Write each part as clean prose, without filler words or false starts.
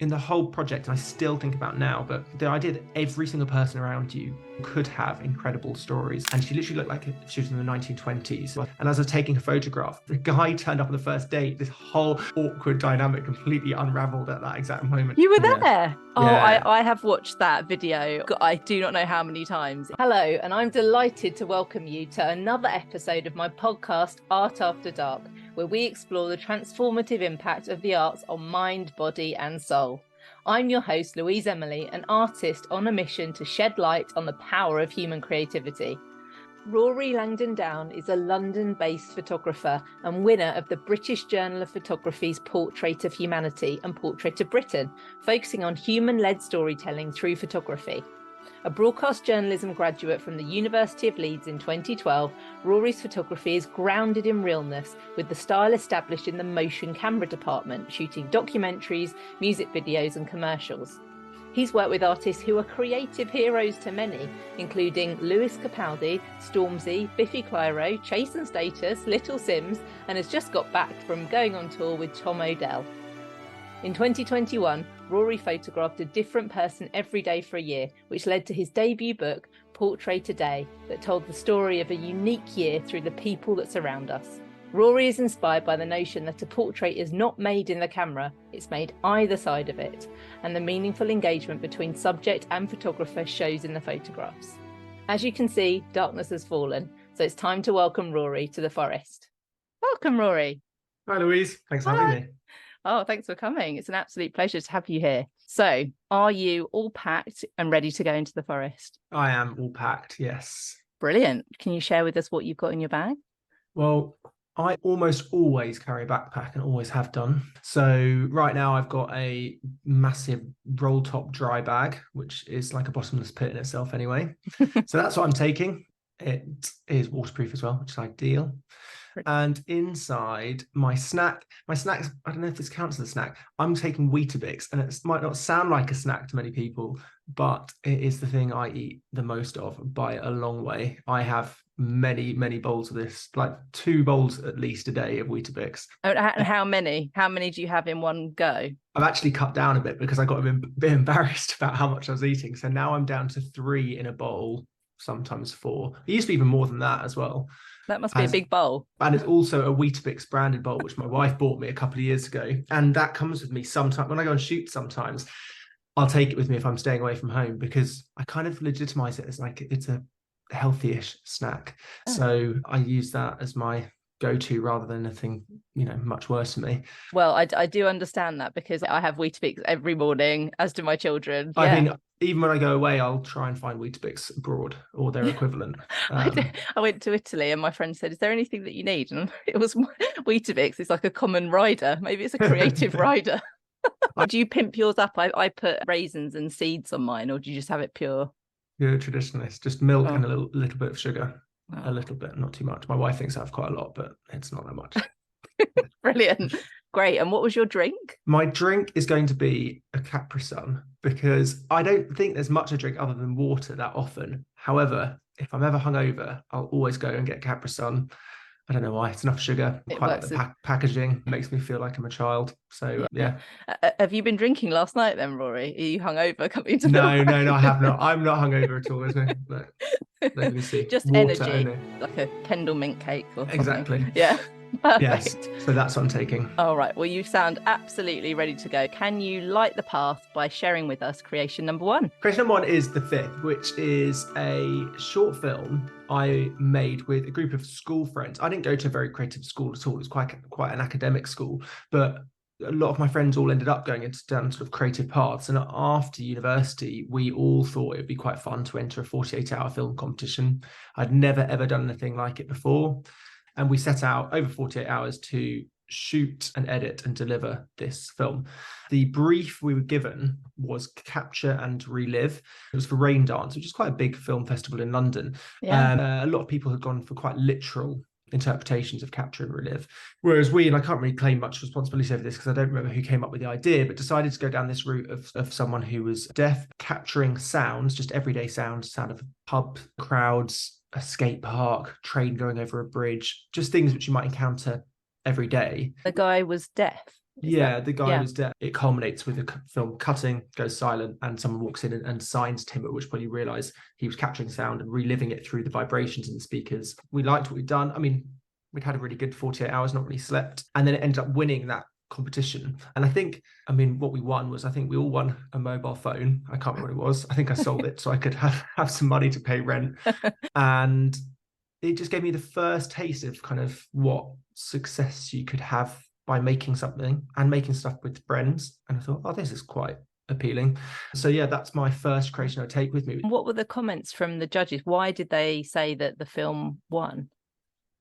in the whole project, and I still think about now, but the idea that every single person around you could have incredible stories. And she literally looked like she was in the 1920s. And as I was taking a photograph, the guy turned up on the first date. This whole awkward dynamic completely unraveled at that exact moment. You were Yeah. there. Oh, Yeah. I have watched that video. I do not know how many times. Hello, and I'm delighted to welcome you to another episode of my podcast, Art After Dark, where we explore the transformative impact of the arts on mind, body, and soul. I'm your host, Louise Emily, an artist on a mission to shed light on the power of human creativity. Rory Langdon-Down is a London-based photographer and winner of the British Journal of Photography's Portrait of Humanity and Portrait of Britain, focusing on human-led storytelling through photography. A broadcast journalism graduate from the University of Leeds in 2012, Rory's photography is grounded in realness, with the style established in the motion camera department, shooting documentaries, music videos and commercials. He's worked with artists who are creative heroes to many, including Lewis Capaldi, Stormzy, Biffy Clyro, Chase and Status, Little Sims, and has just got back from going on tour with Tom Odell. In 2021, Rory photographed a different person every day for a year, which led to his debut book, Portrait a Day, that told the story of a unique year through the people that surround us. Rory is inspired by the notion that a portrait is not made in the camera, it's made either side of it, and the meaningful engagement between subject and photographer shows in the photographs. As you can see, darkness has fallen, so it's time to welcome Rory to the forest. Welcome, Rory. Hi, Louise. Thanks for having me. Oh, thanks for coming. It's an absolute pleasure to have you here. So, are you all packed and ready to go into the forest? I am all packed, yes. Brilliant. Can you share with us what you've got in your bag? Well, I almost always carry a backpack and always have done. So right now I've got a massive roll top dry bag, which is like a bottomless pit in itself anyway. So that's what I'm taking. It is waterproof as well, which is ideal. And inside my snacks, I don't know if this counts as a snack. I'm taking Weetabix, and it might not sound like a snack to many people, but it is the thing I eat the most of by a long way. I have many bowls of this, like 2 bowls at least a day of Weetabix. And how many do you have in one go? I've actually cut down a bit because I got a bit embarrassed about how much I was eating. So now I'm down to 3 in a bowl, sometimes 4. It used to be even more than that as well. That must be a big bowl. And it's also a Weetabix branded bowl, which my wife bought me a couple of years ago. And that comes with me sometimes. When I go and shoot sometimes, I'll take it with me if I'm staying away from home, because I kind of legitimize it as like it's a healthy-ish snack. Oh. So I use that as my go-to rather than anything, much worse for me. Well, I do understand that, because I have Weetabix every morning, as do my children. I mean, even when I go away, I'll try and find Weetabix abroad or their equivalent. I went to Italy and my friend said, is there anything that you need? And it was Weetabix. It's like a common rider. Maybe it's a creative rider. Do you pimp yours up? I put raisins and seeds on mine, or do you just have it pure? You're a traditionalist. Just milk and a little bit of sugar. A little bit, not too much. My wife thinks I have quite a lot, but it's not that much. Brilliant. Great. And what was your drink? My drink is going to be a Capri Sun, because I don't think there's much I drink other than water that often. However, if I'm ever hungover, I'll always go and get Capri Sun. I don't know why. It's enough sugar. I quite like the packaging. It makes me feel like I'm a child. So yeah. Have you been drinking last night then, Rory? Are you hungover coming to No, I have not. I'm not hungover at all. There's no. Let me see. Just water energy, only. Like a Kendall mint cake or something. Exactly. Yeah. Perfect. Yes. So that's what I'm taking. All right. Well, you sound absolutely ready to go. Can you light the path by sharing with us creation number 1? Creation number 1 is The Fifth, which is a short film I made with a group of school friends. I didn't go to a very creative school at all. It was quite an academic school, but a lot of my friends all ended up going into down sort of creative paths. And after university, we all thought it would be quite fun to enter a 48-hour film competition. I'd never, ever done anything like it before. And we set out over 48 hours to shoot and edit and deliver this film. The brief we were given was capture and relive. It was for Rain Dance, which is quite a big film festival in London. Yeah. A lot of people had gone for quite literal interpretations of capture and relive, whereas we, and I can't really claim much responsibility over this because I don't remember who came up with the idea, but decided to go down this route of someone who was deaf, capturing sounds, just everyday sounds, sound of pub crowds, a skate park, train going over a bridge, just things which you might encounter every day. The guy was deaf. Yeah, the guy Yeah. was dead. It culminates with the film cutting, goes silent, and someone walks in and signs to him, at which point you realise he was capturing sound and reliving it through the vibrations in the speakers. We liked what we'd done. I mean, we'd had a really good 48 hours, not really slept. And then it ended up winning that competition. And I think, I mean, what we won was, I think we all won a mobile phone. I can't remember what it was. I think I sold it so I could have some money to pay rent. And it just gave me the first taste of kind of what success you could have by making something and making stuff with friends. And I thought, oh, this is quite appealing. So yeah, that's my first creation I take with me. What were the comments from the judges? Why did they say that the film won?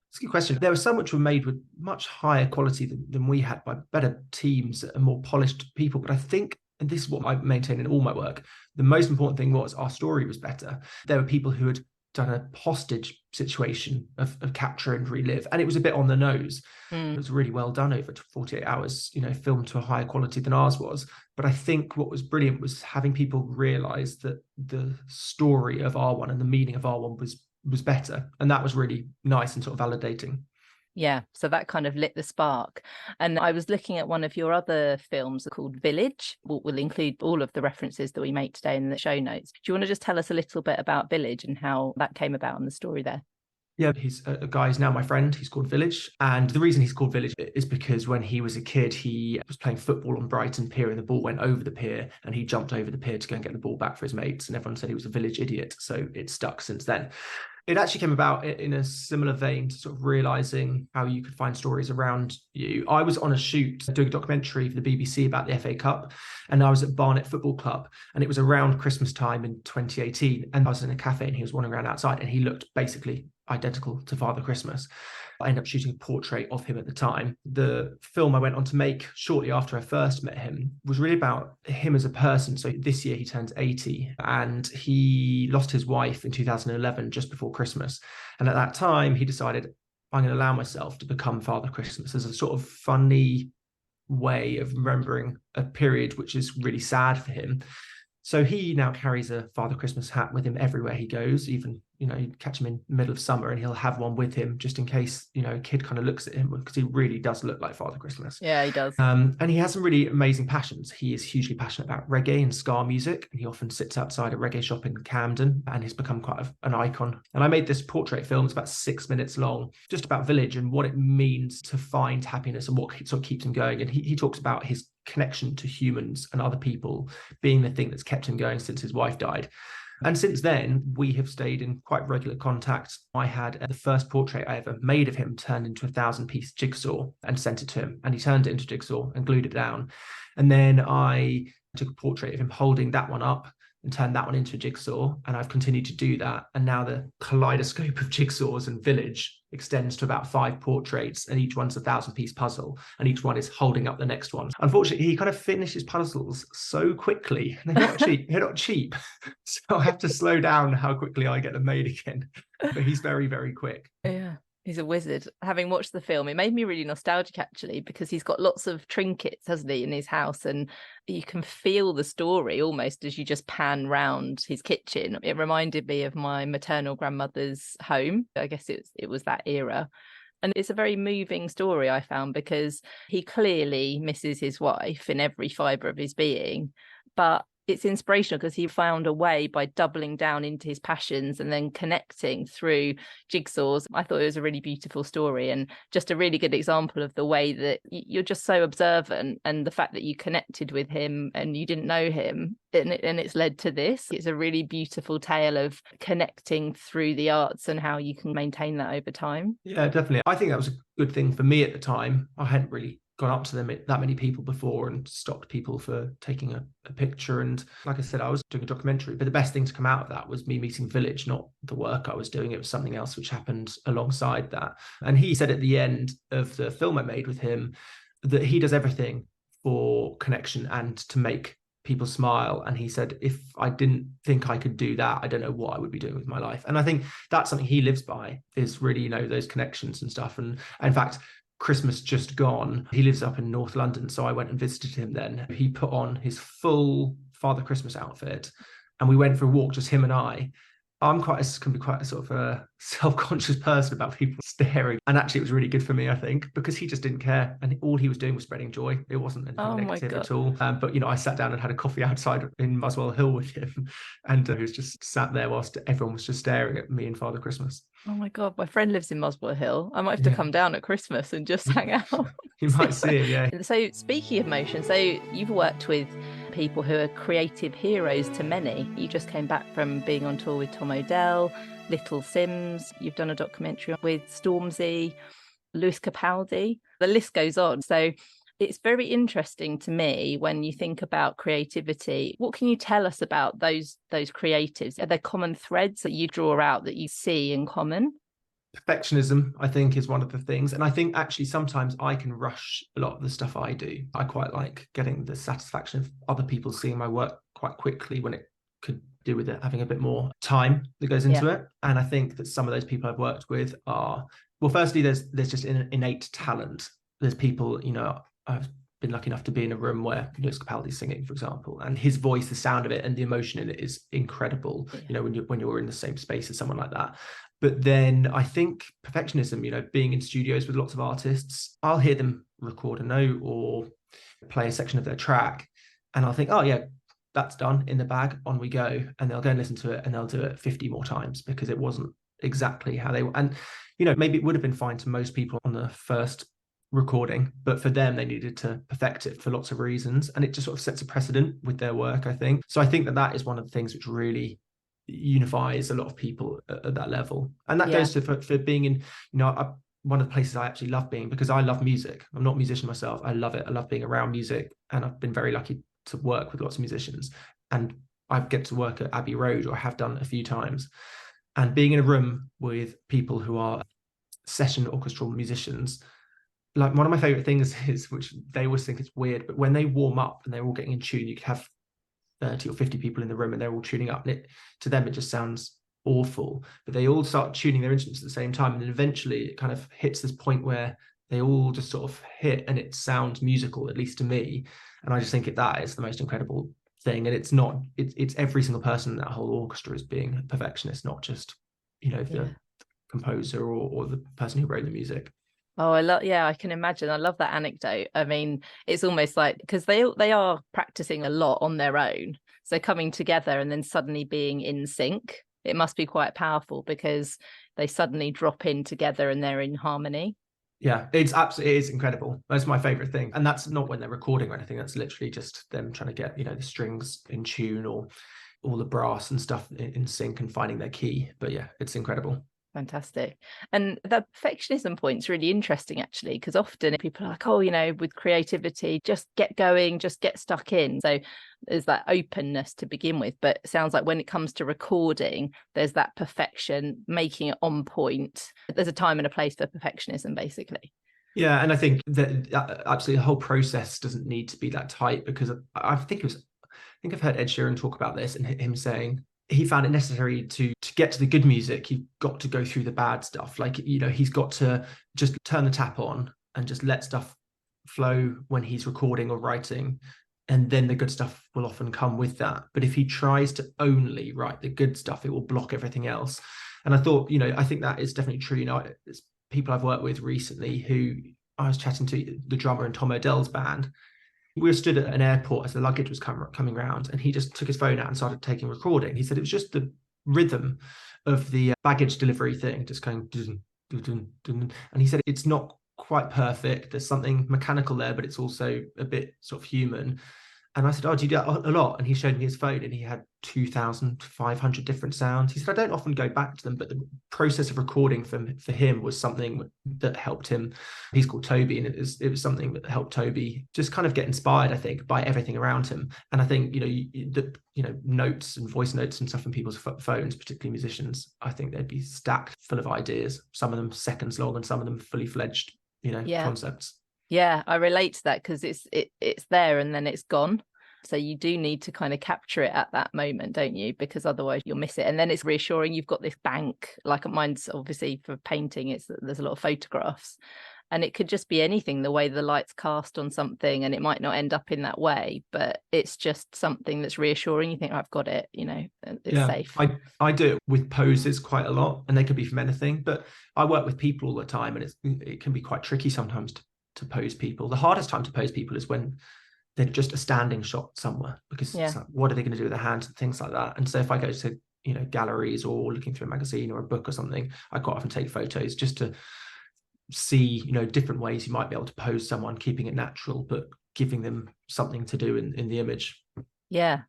It's a good question. There were some which were made with much higher quality than we had by better teams and more polished people. But I think, and this is what I maintain in all my work, the most important thing was our story was better. There were people who had done a hostage situation of capture and relive, and it was a bit on the nose. It was really well done over 48 hours, filmed to a higher quality than ours was. But I think what was brilliant was having people realize that the story of R1 and the meaning of R1 was better, and that was really nice and sort of validating. Yeah, so that kind of lit the spark. And I was looking at one of your other films called Village. We'll include all of the references that we make today in the show notes. Do you want to just tell us a little bit about Village and how that came about and the story there? Yeah, he's a guy who's now my friend. He's called Village. And the reason he's called Village is because when he was a kid, he was playing football on Brighton Pier and the ball went over the pier and he jumped over the pier to go and get the ball back for his mates. And everyone said he was a village idiot. So it stuck since then. It actually came about in a similar vein to sort of realizing how you could find stories around you. I was on a shoot doing a documentary for the BBC about the FA Cup, and I was at Barnet Football Club, and it was around Christmas time in 2018, and I was in a cafe and he was wandering around outside and he looked basically identical to Father Christmas. I ended up shooting a portrait of him at the time. The film I went on to make shortly after I first met him was really about him as a person. So this year he turns 80 and he lost his wife in 2011, just before Christmas. And at that time he decided, I'm going to allow myself to become Father Christmas as a sort of funny way of remembering a period which is really sad for him. So he now carries a Father Christmas hat with him everywhere he goes. Even, you catch him in the middle of summer and he'll have one with him just in case, a kid kind of looks at him, because he really does look like Father Christmas. Yeah, he does. And he has some really amazing passions. He is hugely passionate about reggae and ska music, and he often sits outside a reggae shop in Camden, and he's become quite an icon. And I made this portrait film. It's about 6 minutes long, just about Village and what it means to find happiness and what sort of keeps him going. And he talks about his connection to humans and other people being the thing that's kept him going since his wife died. And since then, we have stayed in quite regular contact. I had the first portrait I ever made of him turned into a 1,000-piece jigsaw and sent it to him. And he turned it into jigsaw and glued it down. And then I took a portrait of him holding that one up and turned that one into a jigsaw. And I've continued to do that. And now the kaleidoscope of jigsaws and Village extends to about 5 portraits, and each one's a 1,000-piece puzzle, and each one is holding up the next one. Unfortunately, he kind of finishes puzzles so quickly. They're not cheap. They're not cheap. So I have to slow down how quickly I get them made again. But he's very, very quick. Yeah. He's a wizard. Having watched the film, it made me really nostalgic, actually, because he's got lots of trinkets, hasn't he, in his house, and you can feel the story almost as you just pan round his kitchen. It reminded me of my maternal grandmother's home. I guess it was that era. And it's a very moving story, I found, because he clearly misses his wife in every fibre of his being, but it's inspirational because he found a way by doubling down into his passions and then connecting through jigsaws. I thought it was a really beautiful story and just a really good example of the way that you're just so observant, and the fact that you connected with him and you didn't know him, and it's led to this. It's a really beautiful tale of connecting through the arts and how you can maintain that over time. Yeah, definitely. I think that was a good thing for me at the time. I hadn't really gone up to them that many people before and stopped people for taking a picture. And like I said, I was doing a documentary, but the best thing to come out of that was me meeting Village, not the work I was doing. It was something else which happened alongside that. And he said at the end of the film I made with him that he does everything for connection and to make people smile. And he said, if I didn't think I could do that, I don't know what I would be doing with my life. And I think that's something he lives by, is really, those connections and stuff. And in fact, Christmas just gone, he lives up in North London, so I went and visited him then. He put on his full Father Christmas outfit and we went for a walk, just him and I, can be quite a sort of a self-conscious person about people staring. And actually, it was really good for me, I think, because he just didn't care, and all he was doing was spreading joy. It wasn't anything Oh my negative God. at all. But I sat down and had a coffee outside in Muswell Hill with him, and he was just sat there whilst everyone was just staring at me and Father Christmas. Oh my God, my friend lives in Muswell Hill. I might have to Yeah, come down at Christmas and just hang out. you might see him. Yeah, So, speaking of motion, so you've worked with people who are creative heroes to many. You just came back from being on tour with Tom Odell, Little Sims. You've done a documentary with Stormzy, Lewis Capaldi. The list goes on. So, it's very interesting to me when you think about creativity. What can you tell us about those creatives? Are there common threads that you draw out that you see in common? perfectionism, I think, is one of the things. And I think actually sometimes I can rush a lot of the stuff I do. I quite like getting the satisfaction of other people seeing my work quite quickly when it could do with it having a bit more time that goes into it. And I think that some of those people I've worked with are, well, firstly, there's just an innate talent. There's people, I've been lucky enough to be in a room where Lewis Capaldi's singing, for example, and his voice, the sound of it, and the emotion in it is incredible. Yeah. When you're in the same space as someone like that. But then I think perfectionism, being in studios with lots of artists, I'll hear them record a note or play a section of their track, and I'll think, oh yeah, that's done, in the bag, on we go. And they'll go and listen to it, and they'll do it 50 more times because it wasn't exactly how they, and maybe it would have been fine to most people on the first recording, but for them, they needed to perfect it for lots of reasons, and it just sort of sets a precedent with their work, I think. So I think that is one of the things which really unifies a lot of people at that level. And that goes to for being in, one of the places I actually love being, because I love music. I'm not a musician myself. I love it. I love being around music, and I've been very lucky to work with lots of musicians, and I get to work at Abbey Road, or have done a few times, and being in a room with people who are session orchestral musicians. Like, one of my favorite things is, which they always think it's weird, but when they warm up and they're all getting in tune, you could have 30 or 50 people in the room and they're all tuning up, and to them it just sounds awful, but they all start tuning their instruments at the same time, and then eventually it kind of hits this point where they all just sort of hit and it sounds musical, at least to me. And I just think that is the most incredible thing. And it's every single person in that whole orchestra is being a perfectionist, not just the composer or the person who wrote the music. Oh, I can imagine. I love that anecdote. I mean, it's almost like, because they are practicing a lot on their own. So coming together and then suddenly being in sync, it must be quite powerful, because they suddenly drop in together and they're in harmony. Yeah, it is incredible. That's my favorite thing. And that's not when they're recording or anything. That's literally just them trying to get, the strings in tune, or all the brass and stuff in sync, and finding their key. But yeah, it's incredible. Fantastic. And the perfectionism point's really interesting, actually, because often people are like, oh, with creativity, just get going, just get stuck in. So there's that openness to begin with. But it sounds like when it comes to recording, there's that perfection, making it on point. There's a time and a place for perfectionism, basically. Yeah, and I think that absolutely the whole process doesn't need to be that tight, because I think I've heard Ed Sheeran talk about this, and him saying he found it necessary to get to the good music, you've got to go through the bad stuff. Like, he's got to just turn the tap on and just let stuff flow when he's recording or writing, and then the good stuff will often come with that. But if he tries to only write the good stuff, it will block everything else. And I thought, I think that is definitely true. It's people I've worked with recently who I was chatting to, the drummer in Tom Odell's band. We were stood at an airport as the luggage was coming around, and he just took his phone out and started taking recording. He said it was just the rhythm of the baggage delivery thing, just going dun, dun, dun, dun. And he said it's not quite perfect. There's something mechanical there, but it's also a bit sort of human. And I said, oh, do you do that a lot? And he showed me his phone, and he had 2,500 different sounds. He said, I don't often go back to them, but the process of recording for him was something that helped him. He's called Toby, and it was something that helped Toby just kind of get inspired, I think, by everything around him. And I think, notes and voice notes and stuff from people's phones, particularly musicians, I think they'd be stacked full of ideas, some of them seconds long and some of them fully fledged, concepts. Yeah, I relate to that, because it's there and then it's gone. So you do need to kind of capture it at that moment, don't you? Because otherwise you'll miss it. And then it's reassuring you've got this bank, like mine's obviously for painting, there's a lot of photographs. And it could just be anything, the way the light's cast on something, and it might not end up in that way, but it's just something that's reassuring. You think, I've got it, it's safe. I do it with poses quite a lot, and they could be from anything, but I work with people all the time, and it can be quite tricky sometimes to pose people. The hardest time to pose people is when they're just a standing shot somewhere, because it's like, what are they going to do with their hands and things like that. And so if I go to galleries or looking through a magazine or a book or something, I quite often take photos just to see different ways you might be able to pose someone, keeping it natural but giving them something to do in the image. Yeah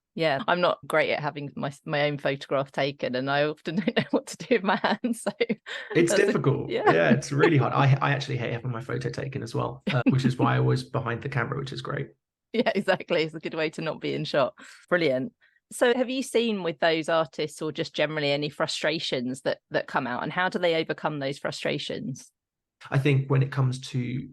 I'm not great at having my own photograph taken, and I often don't know what to do with my hands, so it's difficult. It's really hard. I actually hate having my photo taken as well, which is why I was behind the camera, which is great. Yeah, exactly. It's a good way to not be in shot. Brilliant. So have you seen with those artists, or just generally, any frustrations that come out, and how do they overcome those frustrations? I think when it comes to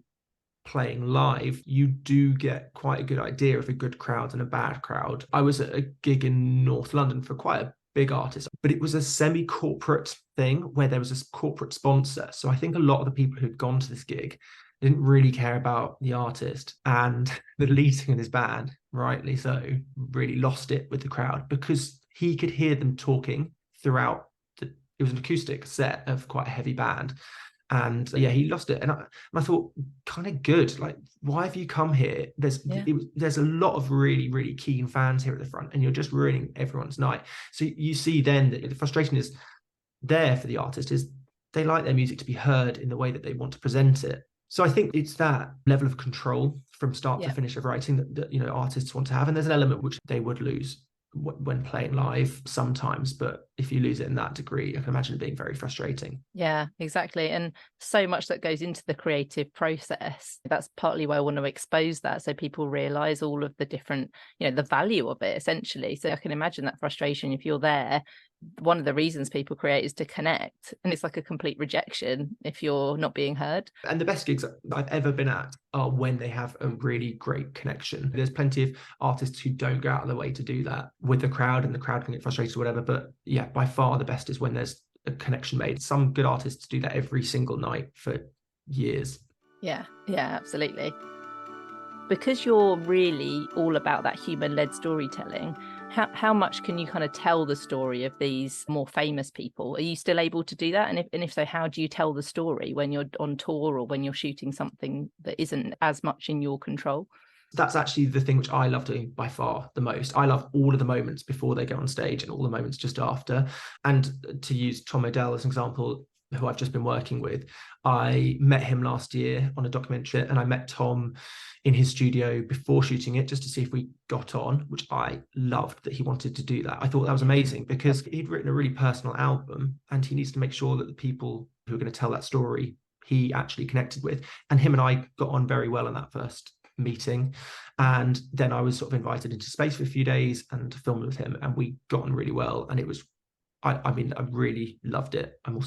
playing live, you do get quite a good idea of a good crowd and a bad crowd. I was at a gig in North London for quite a big artist, but it was a semi-corporate thing where there was a corporate sponsor. So I think a lot of the people who'd gone to this gig didn't really care about the artist, and the lead singer in his band, rightly so, really lost it with the crowd because he could hear them talking throughout. It was an acoustic set of quite a heavy band, and he lost it. And I thought, kind of good, like, why have you come here? There's a lot of really, really keen fans here at the front, and you're just ruining everyone's night. So you see then that the frustration is there for the artist, is they like their music to be heard in the way that they want to present it. So I think it's that level of control from start to finish of writing that artists want to have, and there's an element which they would lose when playing live sometimes, but if you lose it in that degree, I can imagine it being very frustrating. Yeah, exactly. And so much that goes into the creative process. That's partly why I want to expose that, so people realize all of the different, the value of it, essentially. So I can imagine that frustration if you're there. One of the reasons people create is to connect, and it's like a complete rejection if you're not being heard. And the best gigs I've ever been at are when they have a really great connection. There's plenty of artists who don't go out of their way to do that with the crowd, and the crowd can get frustrated or whatever, but by far the best is when there's a connection made. Some good artists do that every single night for years. Yeah, absolutely. Because you're really all about that human-led storytelling, how much can you kind of tell the story of these more famous people? Are you still able to do that? And if so, how do you tell the story when you're on tour or when you're shooting something that isn't as much in your control? That's actually the thing which I love doing by far the most. I love all of the moments before they go on stage and all the moments just after. And to use Tom Odell as an example, who I've just been working with, I met him last year on a documentary, and I met Tom in his studio before shooting it just to see if we got on, which I loved that he wanted to do that. I thought that was amazing because he'd written a really personal album, and he needs to make sure that the people who are going to tell that story he actually connected with. And him and I got on very well in that first meeting, and then I was sort of invited into space for a few days and filmed with him, and we got on really well, and it was I really loved it. I'm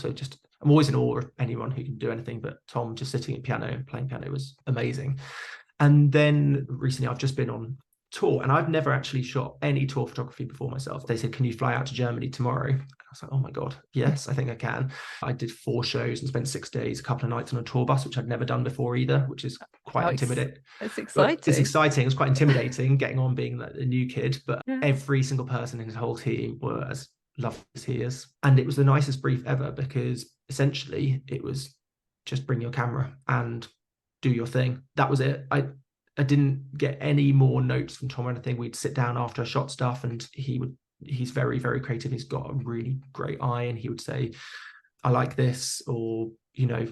always in awe of anyone who can do anything, but Tom just sitting at piano and playing piano was amazing. And then recently I've just been on tour, and I've never actually shot any tour photography before myself. They said, can you fly out to Germany tomorrow? And I was like, oh my God, yes, I think I can. I did 4 shows and spent 6 days, a couple of nights on a tour bus, which I'd never done before either, which is quite intimidating. It's exciting. But it's exciting. It was quite intimidating getting on being like a new kid, but every single person in his whole team were as lovely as he is. And it was the nicest brief ever, because essentially it was just bring your camera and do your thing. That was it. I didn't get any more notes from Tom or anything. We'd sit down after I shot stuff, and he's very, very creative. He's got a really great eye, and he would say, I like this, or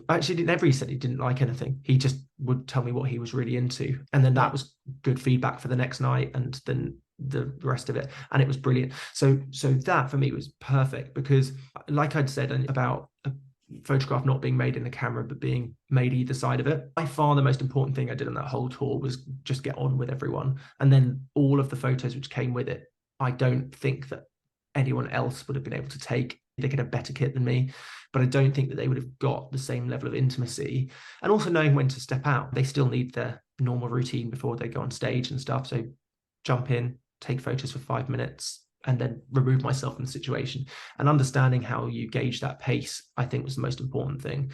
actually never he said he didn't like anything. He just would tell me what he was really into, and then that was good feedback for the next night, and then the rest of it, and it was brilliant. So that for me was perfect, because like I'd said about a photograph not being made in the camera but being made either side of it, by far the most important thing I did on that whole tour was just get on with everyone. And then all of the photos which came with it, I don't think that anyone else would have been able to take. They could have better kit than me, but I don't think that they would have got the same level of intimacy, and also knowing when to step out. They still need their normal routine before they go on stage and stuff. So jump in, take photos for 5 minutes, and then remove myself from the situation. And understanding how you gauge that pace, I think, was the most important thing.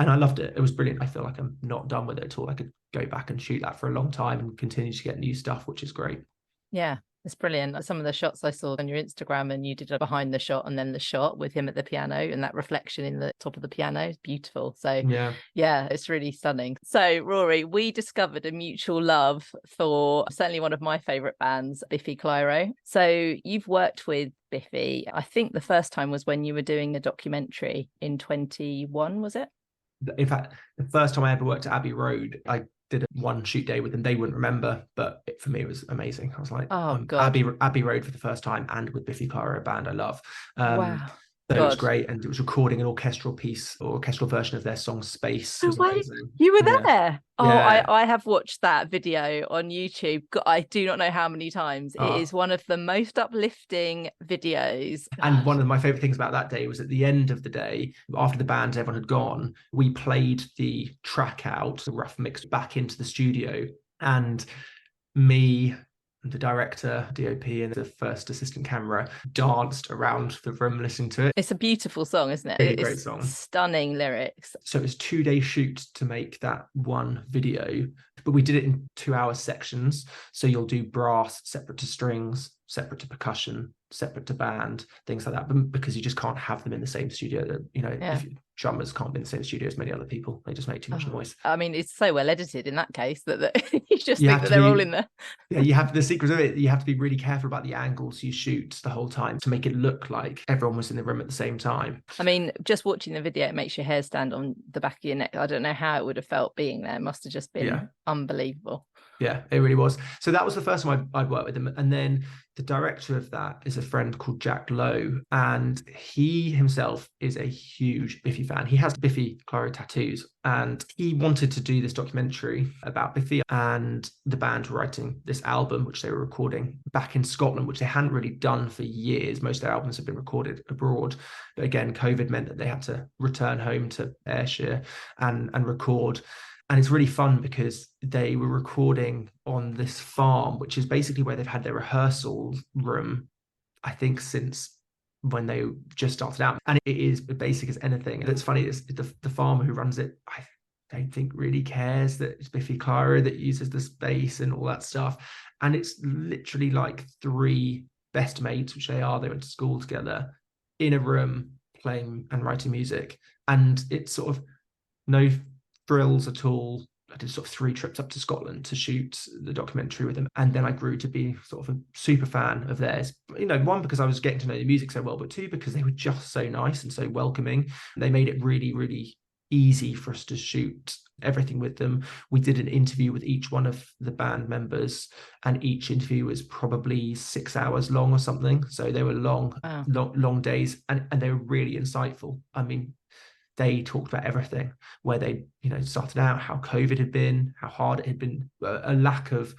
And I loved it. It was brilliant. I feel like I'm not done with it at all. I could go back and shoot that for a long time and continue to get new stuff, which is great. Yeah, it's brilliant. Some of the shots I saw on your Instagram, and you did a behind the shot and then the shot with him at the piano, and that reflection in the top of the piano is beautiful. So yeah, it's really stunning. So Rory, we discovered a mutual love for certainly one of my favorite bands, Biffy Clyro. So you've worked with Biffy. I think the first time was when you were doing a documentary in 21, was it? In fact, the first time I ever worked at Abbey Road, I did a one shoot day with them. They wouldn't remember, but for me, it was amazing. I was like, oh God. Abbey Road for the first time, and with Biffy Clyro, a band I love. Wow. So it was great, and it was recording an orchestral piece or orchestral version of their song Space. Oh, wait, you were there? Yeah. Oh, yeah. I have watched that video on YouTube. I do not know how many times. It is one of the most uplifting videos. And one of my favorite things about that day was at the end of the day, after the band, everyone had gone, we played the track out, the rough mix, back into the studio, and me, the director, DOP, and the first assistant camera danced around the room listening to it. It's a beautiful song, isn't it? Really great song. Stunning lyrics. So it was 2-day shoot to make that one video, but we did it in 2-hour sections. So you'll do brass separate to strings, separate to percussion, separate to band, things like that, but because you just can't have them in the same studio. If drummers can't be in the same studio as many other people, they just make too much noise. I mean, it's so well edited in that case that you just think that they're all in there. Yeah, you have the secret of it. You have to be really careful about the angles you shoot the whole time to make it look like everyone was in the room at the same time. I mean, just watching the video, it makes your hair stand on the back of your neck. I don't know how it would have felt being there. It must have just been unbelievable. Yeah, it really was. So that was the first time I'd worked with him. And then the director of that is a friend called Jack Lowe. And he himself is a huge Biffy fan. He has Biffy Clyro tattoos. And he wanted to do this documentary about Biffy and the band writing this album, which they were recording back in Scotland, which they hadn't really done for years. Most of their albums have been recorded abroad. But again, COVID meant that they had to return home to Ayrshire and record. And it's really fun because they were recording on this farm, which is basically where they've had their rehearsal room, I think, since when they just started out. And it is as basic as anything. That's funny, is the farmer who runs it, I don't think really cares that it's Biffy Clyro that uses the space and all that stuff. And it's literally like 3 best mates, which they went to school together, in a room playing and writing music. And it's sort of no thrills at all. I did sort of 3 trips up to Scotland to shoot the documentary with them, and then I grew to be sort of a super fan of theirs. One, because I was getting to know the music so well, but 2, because they were just so nice and so welcoming. They made it really, really easy for us to shoot everything with them. We did an interview with each one of the band members, and each interview was probably 6 hours long or something. So they were long days, and they were really insightful. I mean, they talked about everything, where they, started out, how COVID had been, how hard it had been, a lack of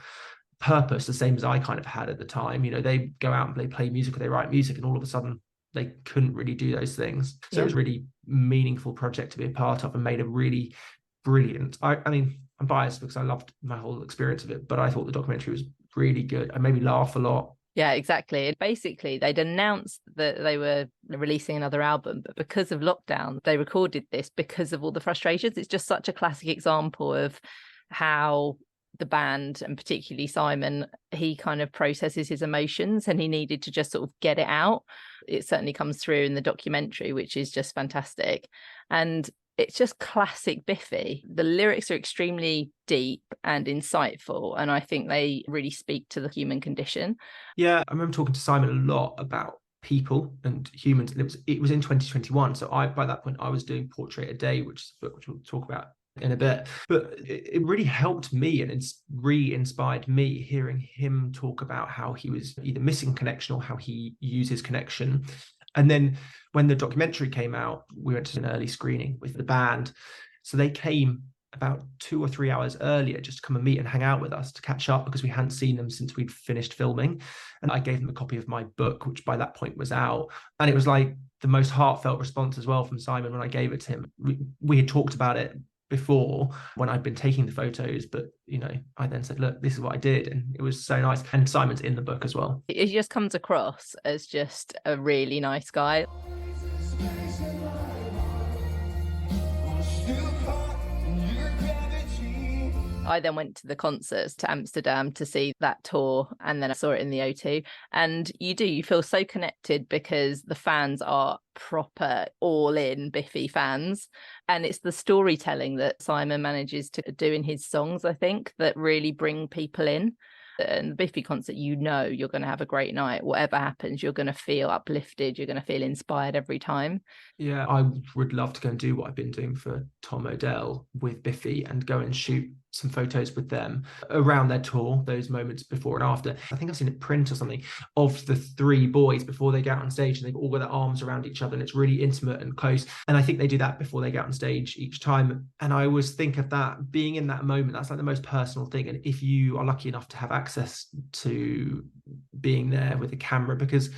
purpose, the same as I kind of had at the time. They go out and they play music or they write music, and all of a sudden they couldn't really do those things. So it was a really meaningful project to be a part of, and made a really brilliant. I mean, I'm biased because I loved my whole experience of it, but I thought the documentary was really good. I made me laugh a lot. Yeah, exactly. Basically, they'd announced that they were releasing another album, but because of lockdown, they recorded this because of all the frustrations. It's just such a classic example of how the band, and particularly Simon, he kind of processes his emotions, and he needed to just sort of get it out. It certainly comes through in the documentary, which is just fantastic. And it's just classic Biffy. The lyrics are extremely deep and insightful, and I think they really speak to the human condition. Yeah, I remember talking to Simon a lot about people and humans, and it was in 2021. So by that point I was doing Portrait a Day, which is a book which we'll talk about in a bit. But it really helped me, and it's re-inspired me hearing him talk about how he was either missing connection or how he uses connection. And then when the documentary came out, we went to an early screening with the band. So they came about 2 or 3 hours earlier just to come and meet and hang out with us to catch up, because we hadn't seen them since we'd finished filming. And I gave them a copy of my book, which by that point was out. And it was like the most heartfelt response as well from Simon when I gave it to him. We had talked about it before when I'd been taking the photos, but I then said, look, this is what I did, and it was so nice. And Simon's in the book as well. He just comes across as just a really nice guy. I then went to the concerts to Amsterdam to see that tour, and then I saw it in the O2. And you feel so connected because the fans are proper all in Biffy fans. And it's the storytelling that Simon manages to do in his songs, I think, that really bring people in. And the Biffy concert, you're going to have a great night. Whatever happens, you're going to feel uplifted. You're going to feel inspired every time. Yeah, I would love to go and do what I've been doing for Tom Odell with Biffy and go and shoot some photos with them around their tour, those moments before and after. I think I've seen a print or something of the three boys before they get on stage, and they've all got their arms around each other and it's really intimate and close. And I think they do that before they get on stage each time. And I always think of that being in that moment, that's like the most personal thing. And if you are lucky enough to have access to being there with a camera, because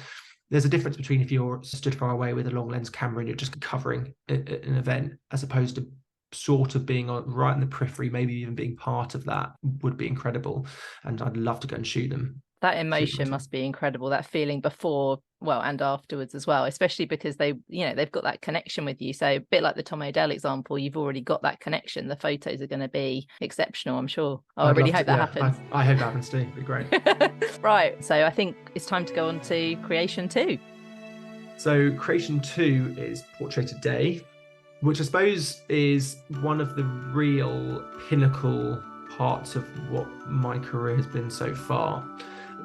there's a difference between if you're stood far away with a long lens camera and you're just covering an event, as opposed to sort of being right in the periphery, maybe even being part of that would be incredible. And I'd love to go and shoot them. That emotion must be incredible, that feeling before, well, and afterwards as well, especially because they've got that connection with you. So a bit like the Tom Odell example, you've already got that connection. The photos are going to be exceptional, I'm sure. I really hope that happens. I hope that happens too. It'd be great. Right. So I think it's time to go on to Creation 2. So Creation 2 is Portrait a Day, which I suppose is one of the real pinnacle parts of what my career has been so far.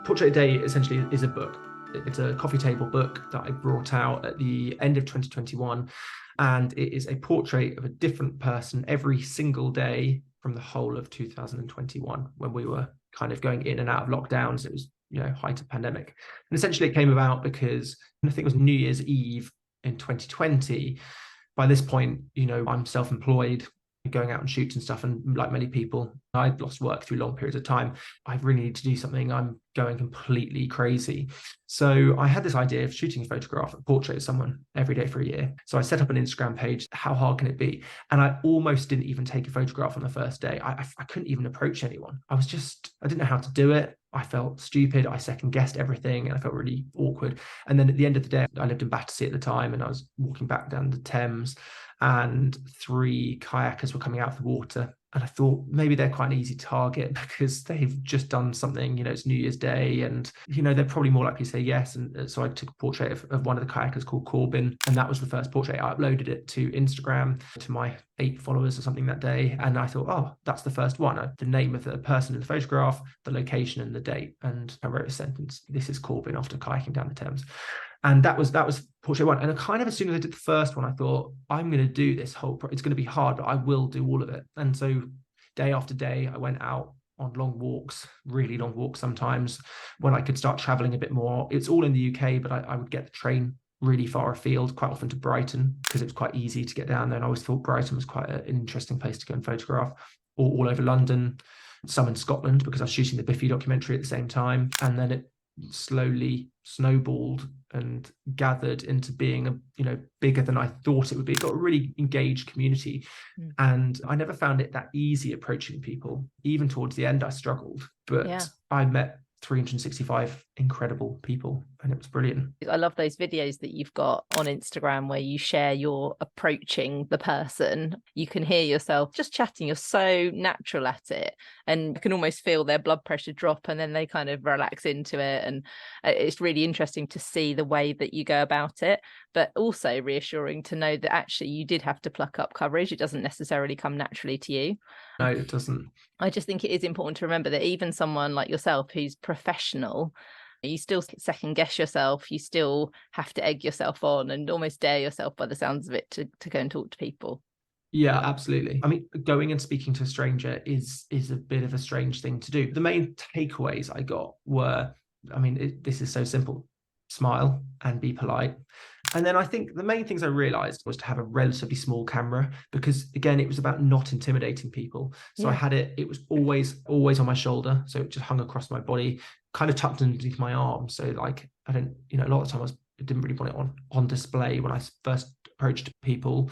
Portrait a Day essentially is a book. It's a coffee table book that I brought out at the end of 2021. And it is a portrait of a different person every single day from the whole of 2021, when we were kind of going in and out of lockdowns. It was, height of pandemic. And essentially it came about because I think it was New Year's Eve in 2020. By this point, I'm self-employed, going out and shoots and stuff. And like many people, I'd lost work through long periods of time. I really need to do something. I'm going completely crazy. So I had this idea of shooting a portrait of someone every day for a year. So I set up an Instagram page. How hard can it be? And I almost didn't even take a photograph on the first day. I couldn't even approach anyone. I didn't know how to do it. I felt stupid. I second guessed everything and I felt really awkward. And then at the end of the day, I lived in Battersea at the time and I was walking back down the Thames and 3 kayakers were coming out of the water. And I thought maybe they're quite an easy target because they've just done something, it's New Year's Day and, they're probably more likely to say yes. And so I took a portrait of one of the kayakers called Corbin. And that was the first portrait. I uploaded it to Instagram to my 8 followers or something that day. And I thought, oh, that's the first one. The name of the person in the photograph, the location and the date. And I wrote a sentence, "This is Corbin after kayaking down the Thames." And that was portrait 1. And kind of as soon as I did the first one, I thought, I'm going to do this it's going to be hard, but I will do all of it. And so day after day, I went out on long walks, really long walks sometimes, when I could start traveling a bit more. It's all in the UK, but I would get the train really far afield, quite often to Brighton, because it was quite easy to get down there. And I always thought Brighton was quite an interesting place to go and photograph. All over London, some in Scotland, because I was shooting the Biffy documentary at the same time. And then it slowly snowballed and gathered into being bigger than I thought it would be. It got a really engaged community. And I never found it that easy approaching people. Even towards the end I struggled, but I met 365 incredible people and it was brilliant. I love those videos that you've got on Instagram where you share your approaching the person. You can hear yourself just chatting. You're so natural at it and you can almost feel their blood pressure drop and then they kind of relax into it. And it's really interesting to see the way that you go about it, but also reassuring to know that actually you did have to pluck up courage. It doesn't necessarily come naturally to you. No, it doesn't. I just think it is important to remember that even someone like yourself who's professional, you still second guess yourself. You still have to egg yourself on and almost dare yourself by the sounds of it to go and talk to people. Yeah, absolutely. I mean, going and speaking to a stranger is a bit of a strange thing to do. The main takeaways I got were, this is so simple. Smile and be polite. And then I think the main things I realized was to have a relatively small camera because, again, it was about not intimidating people. So I had it was always on my shoulder. So it just hung across my body, kind of tucked underneath my arm. So like, I don't, a lot of the time I didn't really want it on display when I first approached people.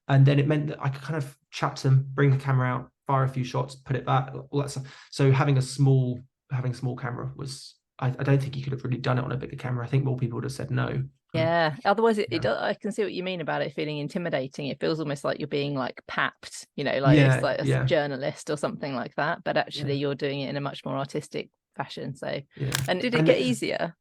And then it meant that I could kind of chat to them, bring the camera out, fire a few shots, put it back, all that stuff. So having a small camera was I don't think you could have really done it on a bigger camera. I think more people would have said no. Yeah. Otherwise, it Yeah. does, I can see what you mean about it feeling intimidating. It feels almost like you're being like papped, like it's Yeah, like a yeah, journalist or something like that. But actually, yeah, you're doing it in a much more artistic fashion. So, yeah. and did it And get easier?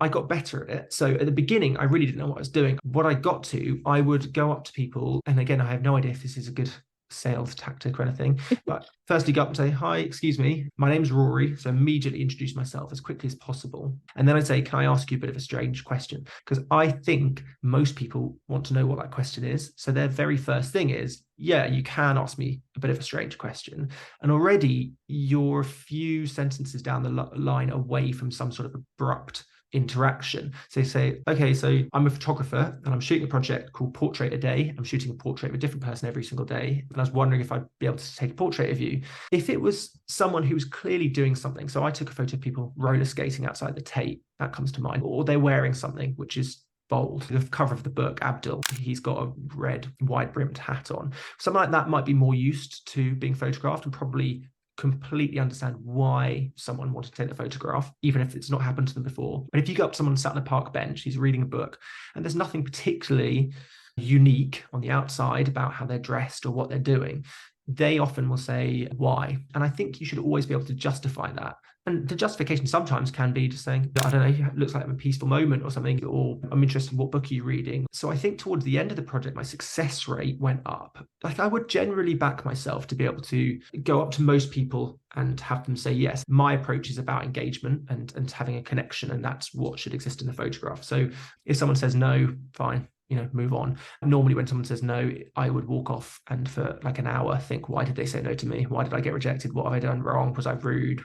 I got better at it. So at the beginning, I really didn't know what I was doing. What I got to, I would go up to people, and again, I have no idea if this is a good sales tactic or anything, but firstly go up and say, hi, excuse me, my name's Rory. So immediately introduce myself as quickly as possible. And then I'd say, can I ask you a bit of a strange question? Because I think most people want to know what that question is. So their very first thing is, yeah, you can ask me a bit of a strange question. And already you're a few sentences down the line away from some sort of abrupt interaction. So you say, okay, so I'm a photographer and I'm shooting a project called Portrait a Day. I'm shooting a portrait of a different person every single day. And I was wondering if I'd be able to take a portrait of you. If it was someone who was clearly doing something, so I took a photo of people roller skating outside the Tate, that comes to mind, or they're wearing something which is bold. The cover of the book, Abdul, he's got a red wide brimmed hat on. Something like that might be more used to being photographed and probably completely understand why someone wanted to take the photograph, even if it's not happened to them before. But if you go up to someone sat on a park bench, he's reading a book, and there's nothing particularly unique on the outside about how they're dressed or what they're doing, they often will say why. And I think you should always be able to justify that. And the justification sometimes can be just saying, I don't know, it looks like a peaceful moment or something, or I'm interested in what book are you reading. So I think towards the end of the project, my success rate went up. Like I would generally back myself to be able to go up to most people and have them say, yes, my approach is about engagement and having a connection. And that's what should exist in the photograph. So if someone says no, fine, move on. Normally when someone says no, I would walk off and for like an hour think, why did they say no to me? Why did I get rejected? What have I done wrong? Was I rude?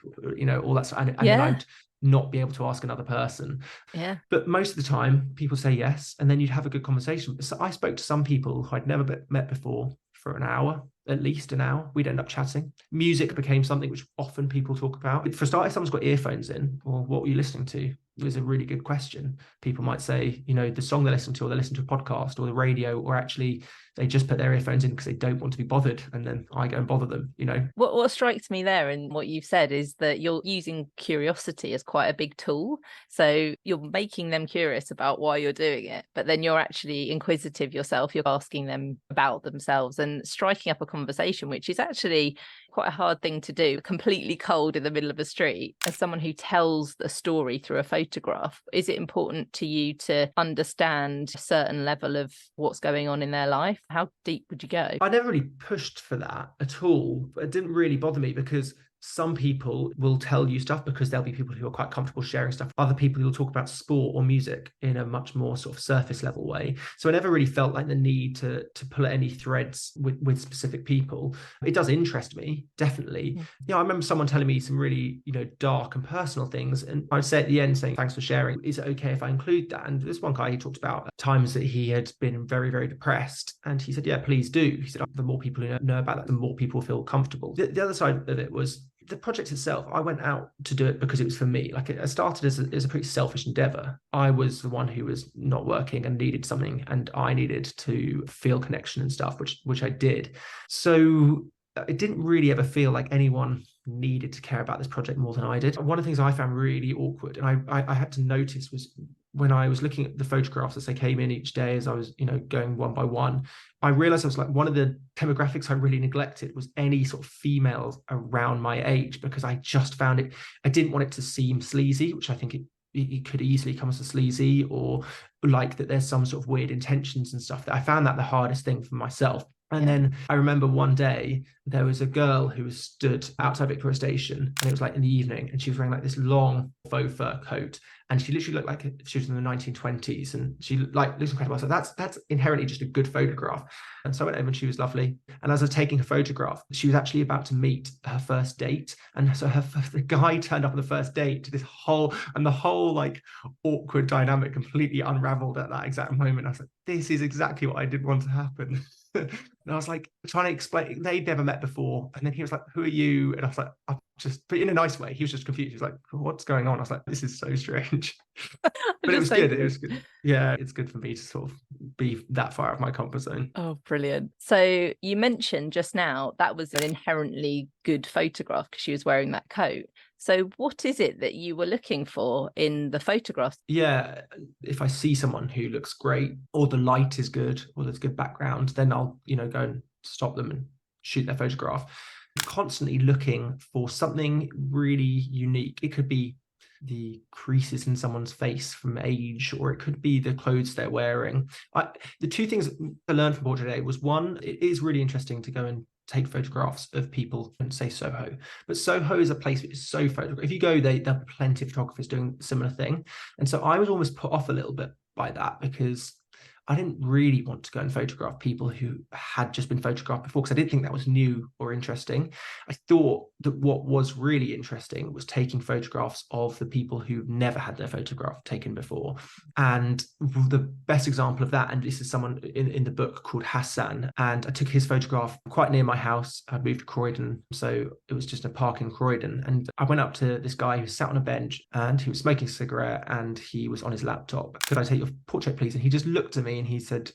All that stuff. And then I'd not be able to ask another person. Yeah. But most of the time people say yes, and then you'd have a good conversation. So I spoke to some people who I'd never met before for an hour, at least an hour. We'd end up chatting. Music became something which often people talk about. For starters, someone's got earphones in, or what were you listening to? Was a really good question. People might say, the song they're listening to, or they listen to a podcast or the radio, or actually they just put their earphones in because they don't want to be bothered. And then I go and bother them, What strikes me there in what you've said is that you're using curiosity as quite a big tool. So you're making them curious about why you're doing it, but then you're actually inquisitive yourself. You're asking them about themselves and striking up a conversation, which is actually quite a hard thing to do, completely cold in the middle of a street. As someone who tells a story through a photograph, is it important to you to understand a certain level of what's going on in their life? How deep would you go? I never really pushed for that at all, but it didn't really bother me because some people will tell you stuff because there'll be people who are quite comfortable sharing stuff. Other people who will talk about sport or music in a much more sort of surface level way. So I never really felt like the need to pull at any threads with specific people. It does interest me, definitely. I remember someone telling me some really, dark and personal things. And I'd say at the end saying, thanks for sharing. Is it okay if I include that? And this one guy, he talked about times that he had been very, very depressed. And he said, yeah, please do. He said, the more people who know about that, the more people feel comfortable. The other side of it was, the project itself, I went out to do it because it was for me. Like it started as a pretty selfish endeavor. I was the one who was not working and needed something, and I needed to feel connection and stuff, which I did. So it didn't really ever feel like anyone needed to care about this project more than I did. One of the things I found really awkward, and I had to notice, was when I was looking at the photographs as they came in each day, as I was, going one by one, I realized I was like, one of the demographics I really neglected was any sort of females around my age, because I just found it, I didn't want it to seem sleazy, which I think it could easily come as a sleazy, or like that there's some sort of weird intentions and stuff. That I found that the hardest thing for myself. And then I remember one day there was a girl who was stood outside Victoria Station, and it was like in the evening, and she was wearing like this long faux fur coat, and she literally looked like she was in the 1920s, and she looked incredible. So that's inherently just a good photograph. And so I went over, and she was lovely. And as I was taking a photograph, she was actually about to meet her first date, and so the guy turned up on the first date to the whole like awkward dynamic completely unraveled at that exact moment. I was like, this is exactly what I didn't want to happen. And I was like trying to explain, they'd never met before. And then he was like, who are you? And I was like, I'm just, but in a nice way. He was just confused. He was like, what's going on? I was like, this is so strange. But it was good. It was good. Yeah, it's good for me to sort of be that far out of my comfort zone. Oh, brilliant. So you mentioned just now that was an inherently good photograph because she was wearing that coat. So what is it that you were looking for in the photographs? Yeah, if I see someone who looks great, or the light is good, or there's good background, then I'll, go and stop them and shoot their photograph. Constantly looking for something really unique. It could be the creases in someone's face from age, or it could be the clothes they're wearing. The two things I learned from Portrait Day was, one, it is really interesting to go and take photographs of people in, say, Soho. But Soho is a place which is so photographic. If you go, there are plenty of photographers doing a similar thing. And so I was almost put off a little bit by that, because I didn't really want to go and photograph people who had just been photographed before, because I didn't think that was new or interesting. I thought that what was really interesting was taking photographs of the people who never had their photograph taken before. And the best example of that, and this is someone in the book called Hassan, and I took his photograph quite near my house. I'd moved to Croydon, so it was just a park in Croydon. And I went up to this guy who sat on a bench, and he was smoking a cigarette, and he was on his laptop. Could I take your portrait, please? And he just looked at me and he said,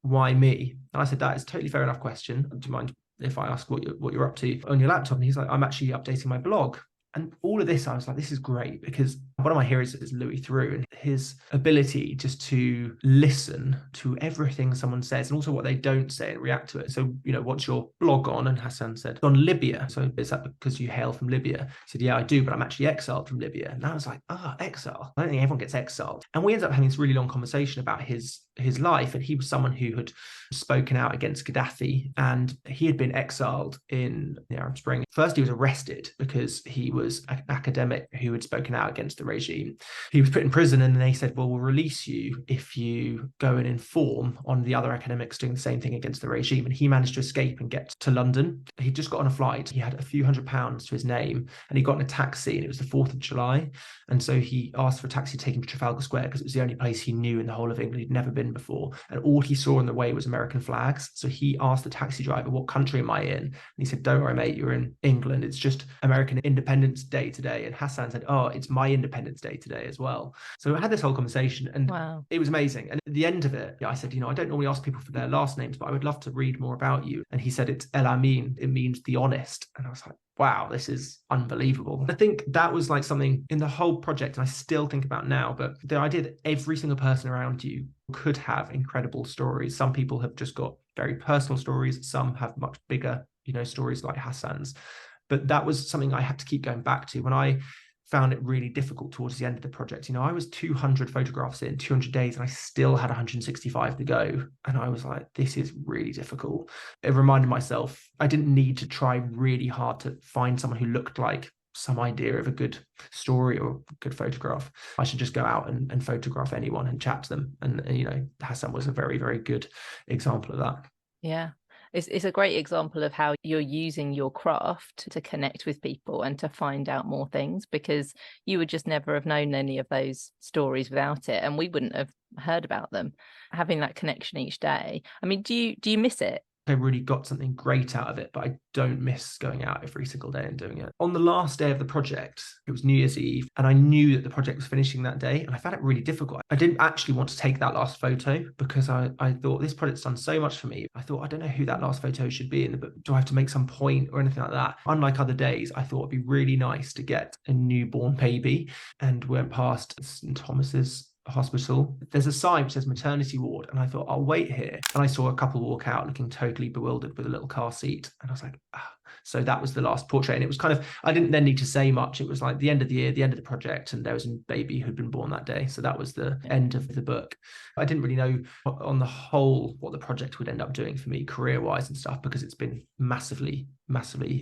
"Why me?" And I said, "That is a totally fair enough question. Do you mind if I ask what you're up to on your laptop?" And he's like, "I'm actually updating my blog." And all of this, I was like, this is great, because one of my heroes is Louis Theroux, and his ability just to listen to everything someone says, and also what they don't say, and react to it. So, what's your blog on? And Hassan said, on Libya. So is that because you hail from Libya? He said, yeah, I do, but I'm actually exiled from Libya. And I was like, exile. I don't think everyone gets exiled. And we ended up having this really long conversation about his life. And he was someone who had spoken out against Gaddafi, and he had been exiled in the Arab Spring. First, he was arrested because he was an academic who had spoken out against the regime. He was put in prison, and they said, well, we'll release you if you go and inform on the other academics doing the same thing against the regime. And he managed to escape and get to London. He just got on a flight. He had a few £100s to his name, and he got in a taxi, and it was the 4th of July. And so he asked for a taxi to take him to Trafalgar Square, because it was the only place he knew in the whole of England. He'd never been before. And all he saw on the way was American flags. So he asked the taxi driver, what country am I in? And he said, don't worry, mate, you're in England. It's just American Independence Day today. And Hassan said, oh, it's my Independence Day today as well. So I had this whole conversation, and wow, it was amazing. And at the end of it, I said, I don't normally ask people for their last names, but I would love to read more about you. And he said, it's El Amin. It means the honest. And I was like, wow, this is unbelievable. I think that was like something in the whole project, and I still think about now, but the idea that every single person around you could have incredible stories. Some people have just got very personal stories. Some have much bigger, stories like Hassan's. But that was something I had to keep going back to when I found it really difficult towards the end of the project. I was 200 photographs in 200 days, and I still had 165 to go. And I was like, this is really difficult. It reminded myself I didn't need to try really hard to find someone who looked like some idea of a good story or a good photograph. I should just go out and photograph anyone and chat to them. And Hassan was a very, very good example of that. Yeah. It's a great example of how you're using your craft to connect with people and to find out more things, because you would just never have known any of those stories without it, and we wouldn't have heard about them. Having that connection each day. I mean, do you miss it? I really got something great out of it, but I don't miss going out every single day and doing it. On the last day of the project, it was New Year's Eve, and I knew that the project was finishing that day, and I found it really difficult. I didn't actually want to take that last photo, because I thought, this project's done so much for me. I thought, I don't know who that last photo should be in the book. Do I have to make some point or anything like that? Unlike other days, I thought it'd be really nice to get a newborn baby, and went past St Thomas's hospital. There's a sign which says maternity ward, and I thought, I'll wait here. And I saw a couple walk out looking totally bewildered with a little car seat, and I was like, So that was the last portrait. And it was kind of, I didn't then need to say much. It was like the end of the year, the end of the project, and there was a baby who'd been born that day. So that was the end of the book. I didn't really know on the whole what the project would end up doing for me career-wise and stuff, because it's been massively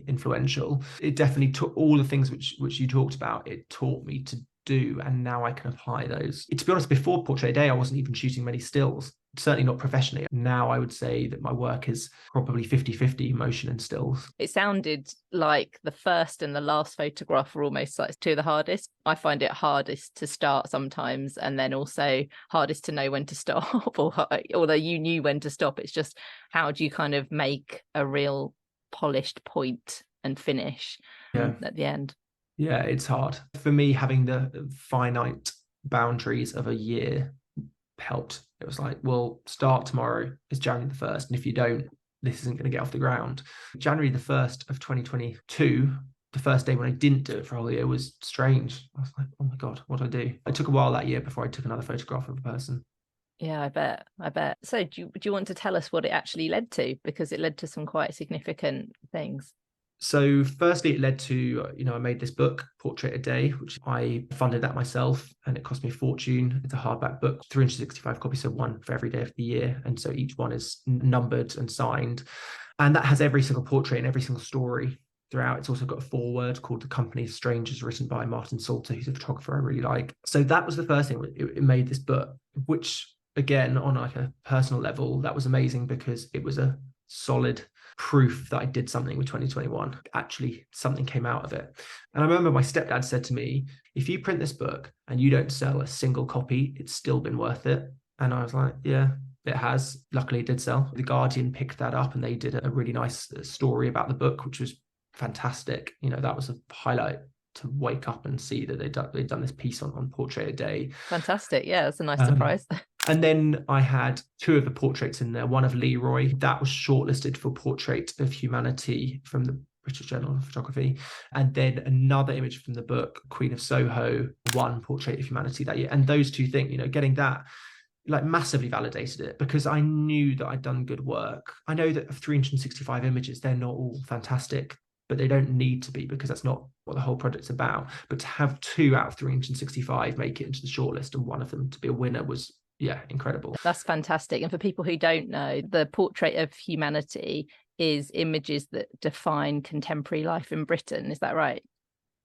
influential. It definitely took all the things which you talked about. It taught me to do, and now I can apply those. To be honest, before Portrait Day, I wasn't even shooting many stills, certainly not professionally. Now I would say that my work is probably 50-50 motion and stills. It sounded like the first and the last photograph were almost like two of the hardest. I find it hardest to start sometimes, and then also hardest to know when to stop, or although you knew when to stop, it's just how do you kind of make a real polished point and finish at the end? Yeah, it's hard. For me, having the finite boundaries of a year helped. It was like, well, start tomorrow is January the 1st. And if you don't, this isn't going to get off the ground. January the 1st of 2022 the first day when I didn't do it for a whole year was strange. I was like, oh my God, what do I do? It took a while that year before I took another photograph of a person. Yeah, I bet. So do you want to tell us what it actually led to? Because it led to some quite significant things. So firstly, it led to, I made this book, Portrait a Day, which I funded that myself, and it cost me a fortune. It's a hardback book, 365 copies, so one for every day of the year. And so each one is numbered and signed. And that has every single portrait and every single story throughout. It's also got a foreword called The Company of Strangers, written by Martin Salter, who's a photographer I really like. So that was the first thing. It made this book, which again, on like a personal level, that was amazing because it was a solid proof that I did something with 2021. Actually, something came out of it. And I remember my stepdad said to me, if you print this book and you don't sell a single copy, it's still been worth it. And I was like, yeah, it has. Luckily, it did sell. The Guardian picked that up and they did a really nice story about the book, which was fantastic. That was a highlight to wake up and see that they'd done this piece on Portrait a Day. Fantastic. Yeah, it's a nice surprise. And then I had two of the portraits in there, one of Leroy, that was shortlisted for Portrait of Humanity from the British Journal of Photography. And then another image from the book, Queen of Soho, won Portrait of Humanity that year. And those two things, getting that like massively validated it because I knew that I'd done good work. I know that of 365 images, they're not all fantastic, but they don't need to be because that's not what the whole project's about. But to have 2 out of 365 make it into the shortlist and one of them to be a winner was, yeah, incredible. That's fantastic. And for people who don't know, the Portrait of Humanity is images that define contemporary life in Britain. Is that right?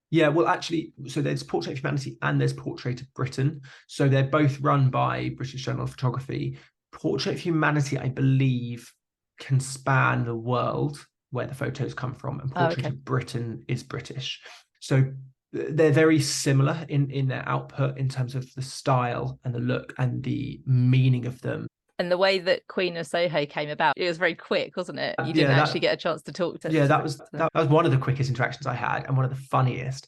Yeah, well, actually, so there's Portrait of Humanity and there's Portrait of Britain. So they're both run by British Journal of Photography. Portrait of Humanity, I believe, can span the world where the photos come from, and Portrait of Britain is British. So they're very similar in their output in terms of the style and the look and the meaning of them. And the way that Queen of Soho came about, it was very quick, wasn't it? You didn't actually get a chance to talk to. Yeah, that was one of the quickest interactions I had and one of the funniest,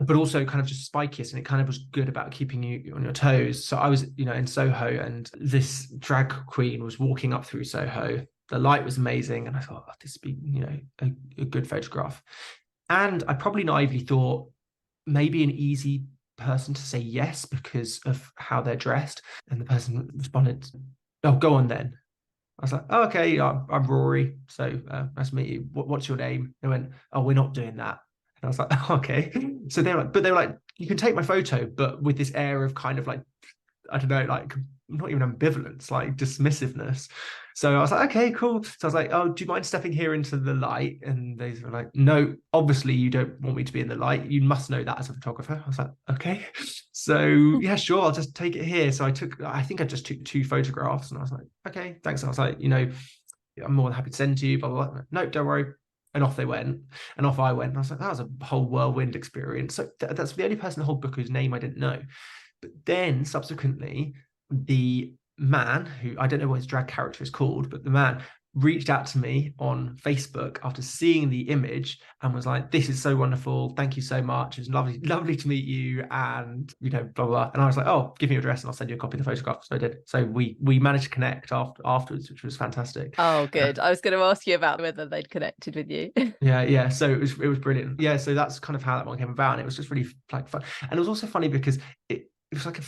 but also kind of just spikiest. And it kind of was good about keeping you on your toes. So I was, in Soho, and this drag queen was walking up through Soho. The light was amazing. And I thought, oh, this would be, a good photograph. And I probably naively thought maybe an easy person to say yes because of how they're dressed. And the person responded, oh, go on then. I was like, oh, okay, I'm Rory. So nice to meet you. What's your name? They went, oh, we're not doing that. And I was like, oh, okay. So they were like, you can take my photo, but with this air of kind of like, I don't know, like not even ambivalence, like dismissiveness. So I was like, okay, cool. So I was like, oh, do you mind stepping here into the light? And they were like, no, obviously you don't want me to be in the light. You must know that as a photographer. I was like, okay. So yeah, sure, I'll just take it here. So I think I just took 2 photographs and I was like, okay, thanks. And I was like, I'm more than happy to send to you, blah, blah, blah. No, don't worry. And off they went. And off I went. And I was like, that was a whole whirlwind experience. So that's the only person in the whole book whose name I didn't know. But then subsequently, the man, who I don't know what his drag character is called, but the man reached out to me on Facebook after seeing the image and was like, this is so wonderful. Thank you so much. It was lovely to meet you. And, blah, blah. And I was like, oh, give me your address and I'll send you a copy of the photograph. So I did. So we managed to connect afterwards, which was fantastic. Oh, good. I was going to ask you about whether they'd connected with you. Yeah. So it was brilliant. Yeah. So that's kind of how that one came about. And it was just really like fun. And it was also funny because it was like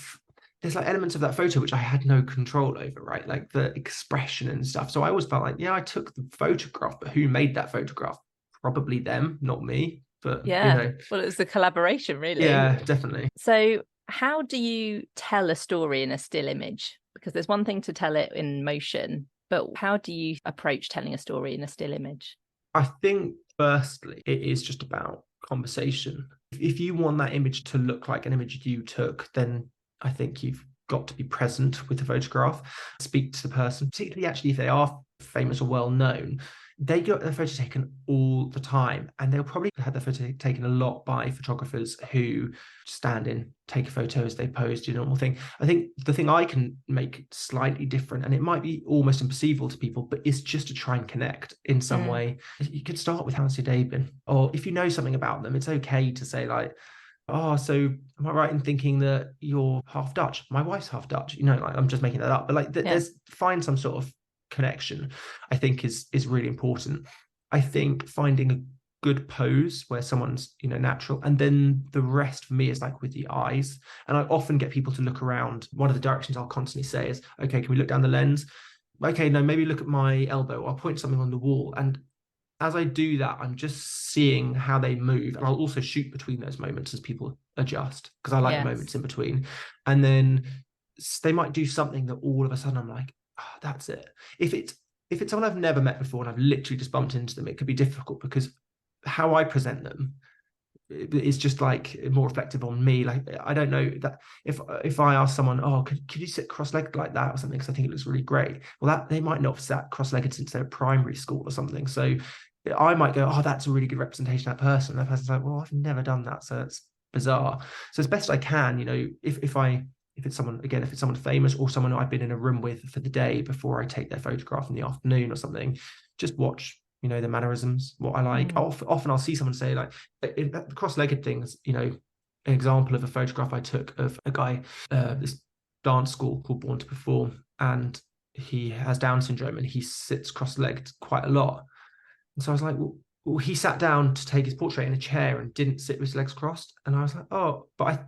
there's like elements of that photo which I had no control over, right? Like the expression and stuff. So I always felt like, yeah, I took the photograph, but who made that photograph? Probably them, not me. But yeah, well, it was the collaboration, really. Yeah, definitely. So how do you tell a story in a still image? Because there's one thing to tell it in motion, but how do you approach telling a story in a still image? I think firstly, it is just about conversation. If you want that image to look like an image you took, then I think you've got to be present with the photograph, speak to the person, particularly actually if they are famous or well known. They get their photo taken all the time, and they'll probably have their photo taken a lot by photographers who stand in, take a photo as they pose, do a normal thing. I think the thing I can make slightly different, and it might be almost imperceivable to people, but is just to try and connect in some way. You could start with, how's your day been? Or if you know something about them, it's okay to say like, oh, so am I right in thinking that you're half Dutch? My wife's half Dutch. Like I'm just making that up, but like there's find some sort of connection, I think is really important. I think finding a good pose where someone's, natural. And then the rest for me is like with the eyes. And I often get people to look around. One of the directions I'll constantly say is, okay, can we look down the lens? Okay, no, maybe look at my elbow. I'll point something on the wall. And as I do that, I'm just seeing how they move. And I'll also shoot between those moments as people adjust, because I like the moments in between. And then they might do something that all of a sudden I'm like, oh, that's it. If it's someone I've never met before and I've literally just bumped into them, it could be difficult because how I present them is just like more reflective on me. Like, I don't know that if I ask someone, oh, could you sit cross-legged like that or something, because I think it looks really great, well, that they might not have sat cross-legged since they're primary school or something. So I might go, oh, that's a really good representation of that person. And that person's like, well, I've never done that, so it's bizarre. So as best I can, if it's someone, again, if it's someone famous or someone I've been in a room with for the day before I take their photograph in the afternoon or something, just watch, the mannerisms, what I like. Often I'll see someone say, like, in cross-legged things, an example of a photograph I took of a guy, this dance school called Born to Perform, and he has Down syndrome and he sits cross-legged quite a lot. And so I was like, well, he sat down to take his portrait in a chair and didn't sit with his legs crossed. And I was like, oh, but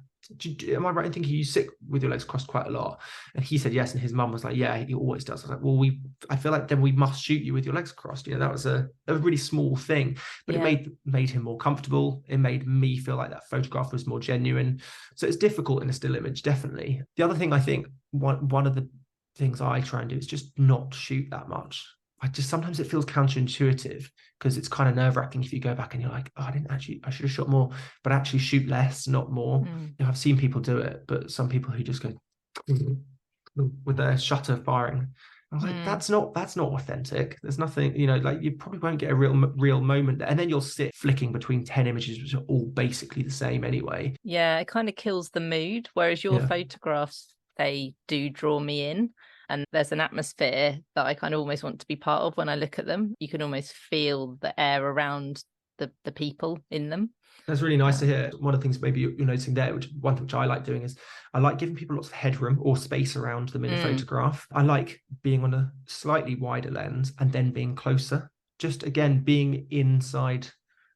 am I right in thinking you sit with your legs crossed quite a lot? And he said yes. And his mum was like, yeah, he always does. I was like, well, I feel like then we must shoot you with your legs crossed. That was a really small thing, but it made him more comfortable. It made me feel like that photograph was more genuine. So it's difficult in a still image, definitely. The other thing, I think one of the things I try and do is just not shoot that much. Sometimes it feels counterintuitive because it's kind of nerve-wracking if you go back and you're like, oh, I should have shot more, but actually shoot less, not more. I've seen people do it, but some people who just go with their shutter firing. I was like, that's not authentic. There's nothing, like, you probably won't get a real moment there. And then you'll sit flicking between 10 images, which are all basically the same anyway. Yeah, it kind of kills the mood. Whereas your photographs, they do draw me in. And there's an atmosphere that I kind of almost want to be part of when I look at them. You can almost feel the air around the people in them. That's really nice to hear. One of the things maybe you're noticing there, one thing which I like doing, is I like giving people lots of headroom or space around them in a photograph. I like being on a slightly wider lens and then being closer. Just, again, being inside,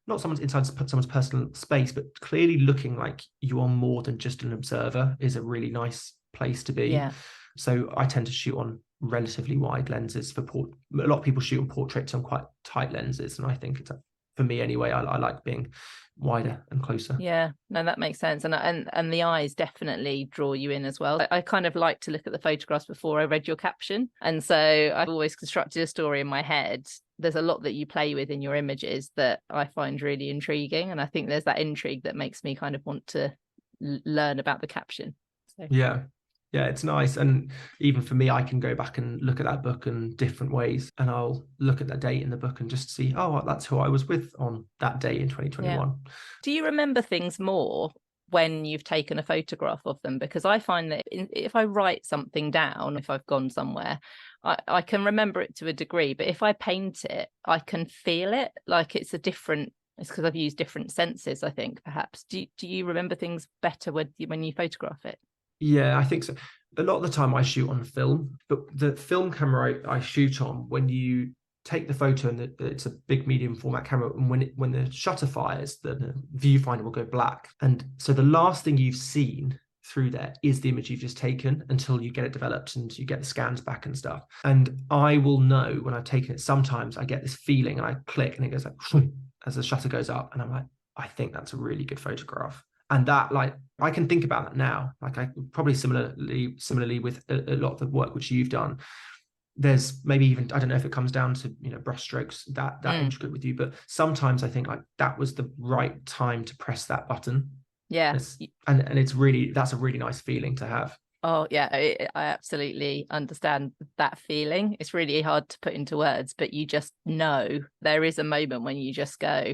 not inside someone's personal space, but clearly looking like you are more than just an observer is a really nice place to be. Yeah. So I tend to shoot on relatively wide lenses for a lot of people shoot on portraits on quite tight lenses, and I think it's, for me anyway, I like being wider and closer. Yeah, no, that makes sense. And the eyes definitely draw you in as well. I kind of like to look at the photographs before I read your caption, and so I've always constructed a story in my head. There's a lot that you play with in your images that I find really intriguing, and I think there's that intrigue that makes me kind of want to learn about the caption. So. Yeah, it's nice. And even for me, I can go back and look at that book in different ways. And I'll look at that date in the book and just see, oh, that's who I was with on that day in 2021. Yeah. Do you remember things more when you've taken a photograph of them? Because I find that if I write something down, if I've gone somewhere, I can remember it to a degree. But if I paint it, I can feel it like it's a different. It's because I've used different senses, I think, perhaps. Do you remember things better when you photograph it? Yeah, I think so. A lot of the time I shoot on film, but the film camera I shoot on, when you take the photo and it's a big medium format camera, and when the shutter fires, the viewfinder will go black. And so the last thing you've seen through there is the image you've just taken until you get it developed and you get the scans back and stuff. And I will know when I've taken it. Sometimes I get this feeling and I click and it goes like as the shutter goes up, and I'm like, I think that's a really good photograph. And that, like, I can think about that now. Like, I probably similarly with a lot of the work which you've done. There's maybe even, I don't know if it comes down to, brush strokes that intricate with you, but sometimes I think like that was the right time to press that button. Yeah. And it's really, that's a really nice feeling to have. Oh yeah, I absolutely understand that feeling. It's really hard to put into words, but you just know there is a moment when you just go,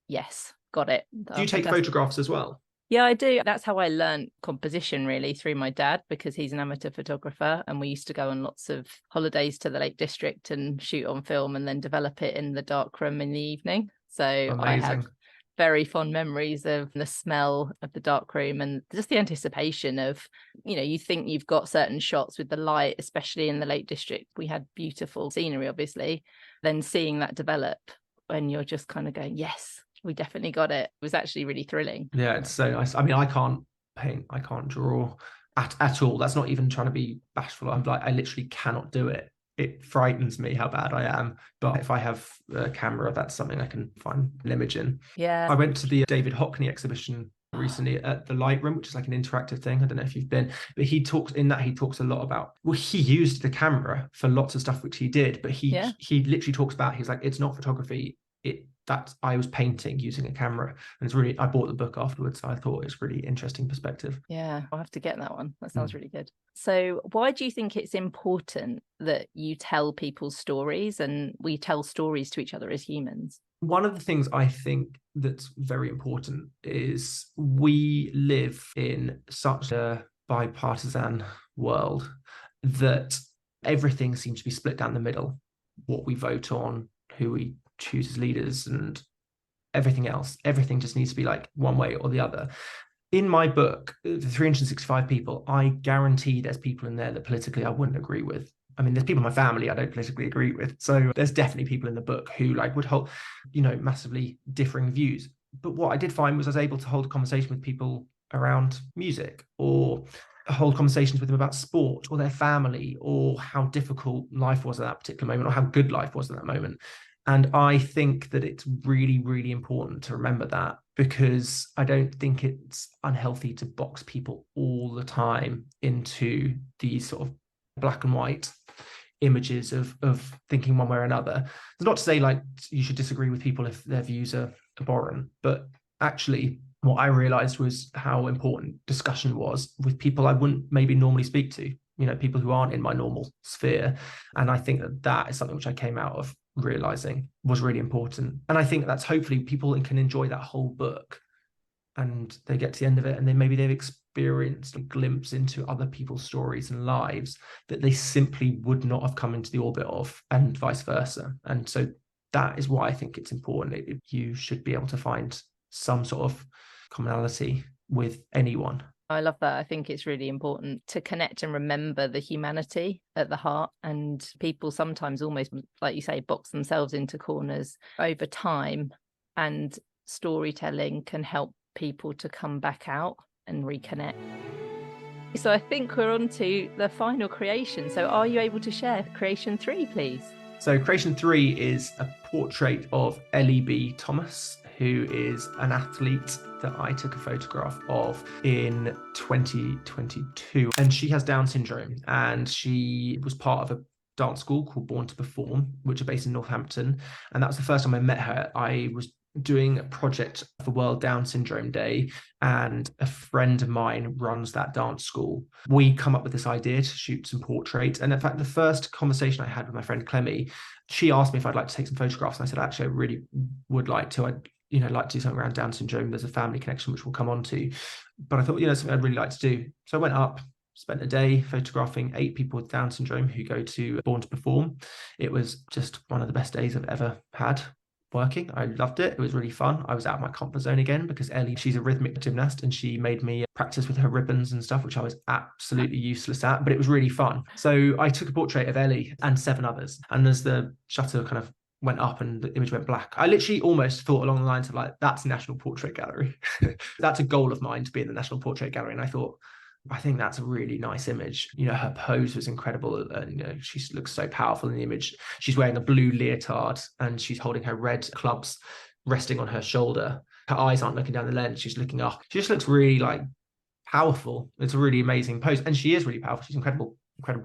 yes, got it. Do you take photographs as well? Yeah, I do. That's how I learned composition, really, through my dad, because he's an amateur photographer, and we used to go on lots of holidays to the Lake District and shoot on film and then develop it in the darkroom in the evening. So amazing. I have very fond memories of the smell of the darkroom and just the anticipation of, you think you've got certain shots with the light, especially in the Lake District. We had beautiful scenery, obviously. Then seeing that develop, and you're just kind of going, yes, we definitely got it. It was actually really thrilling. Yeah, it's so nice. I mean, I can't paint, I can't draw at all. That's not even trying to be bashful. I'm like, I literally cannot do it. It frightens me how bad I am. But if I have a camera, that's something I can find an image in. Yeah. I went to the David Hockney exhibition recently at the Lightroom, which is like an interactive thing. I don't know if you've been, but he talks a lot about, well, he used the camera for lots of stuff which he did, but he literally talks about, he's like, it's not photography, that I was painting using a camera. And it's really, I bought the book afterwards, so I thought it's really interesting perspective. Yeah, I'll have to get that one. That sounds really good. So why do you think it's important that you tell people's stories and we tell stories to each other as humans? One of the things I think that's very important is we live in such a bipartisan world that everything seems to be split down the middle. What we vote on, who we choose as leaders, and everything else. Everything just needs to be like one way or the other. In my book, the 365 people, I guarantee there's people in there that politically I wouldn't agree with. I mean, there's people in my family I don't politically agree with. So there's definitely people in the book who like would hold, massively differing views. But what I did find was I was able to hold a conversation with people around music, or hold conversations with them about sport or their family, or how difficult life was at that particular moment, or how good life was at that moment. And I think that it's really, really important to remember that, because I don't think it's unhealthy to box people all the time into these sort of black and white images of thinking one way or another. It's not to say like you should disagree with people if their views are abhorrent, but actually what I realized was how important discussion was with people I wouldn't maybe normally speak to, people who aren't in my normal sphere. And I think that is something which I came out of realizing was really important. And I think that's hopefully people can enjoy that whole book, and they get to the end of it and then maybe they've experienced a glimpse into other people's stories and lives that they simply would not have come into the orbit of, and vice versa. And so that is why I think it's important. You should be able to find some sort of commonality with anyone. I love that. I think it's really important to connect and remember the humanity at the heart. And people sometimes almost, like you say, box themselves into corners over time. And storytelling can help people to come back out and reconnect. So I think we're on to the final creation. So are you able to share creation 3, please? So creation 3 is a portrait of Ellie B. Thomas, who is an athlete that I took a photograph of in 2022. And she has Down syndrome, and she was part of a dance school called Born to Perform, which are based in Northampton. And that was the first time I met her. I was doing a project for World Down Syndrome Day, and a friend of mine runs that dance school. We come up with this idea to shoot some portraits. And in fact, the first conversation I had with my friend Clemmy, she asked me if I'd like to take some photographs. And I said, actually, I really would like to. I'd like to do something around Down syndrome. There's a family connection, which we'll come on to. But I thought, something I'd really like to do. So I went up, spent a day photographing 8 people with Down syndrome who go to Born to Perform. It was just one of the best days I've ever had working. I loved it. It was really fun. I was out of my comfort zone again, because Ellie, she's a rhythmic gymnast, and she made me practice with her ribbons and stuff, which I was absolutely useless at, but it was really fun. So I took a portrait of Ellie and 7 others. And as the shutter kind of went up and the image went black, I literally almost thought along the lines of like, that's National Portrait Gallery. That's a goal of mine, to be in the National Portrait Gallery. And I think that's a really nice image. Her pose was incredible, and she looks so powerful in the image. She's wearing a blue leotard, and she's holding her red clubs resting on her shoulder. Her eyes aren't looking down the lens, she's looking up. She just looks really like powerful. It's a really amazing pose, and she is really powerful. She's incredible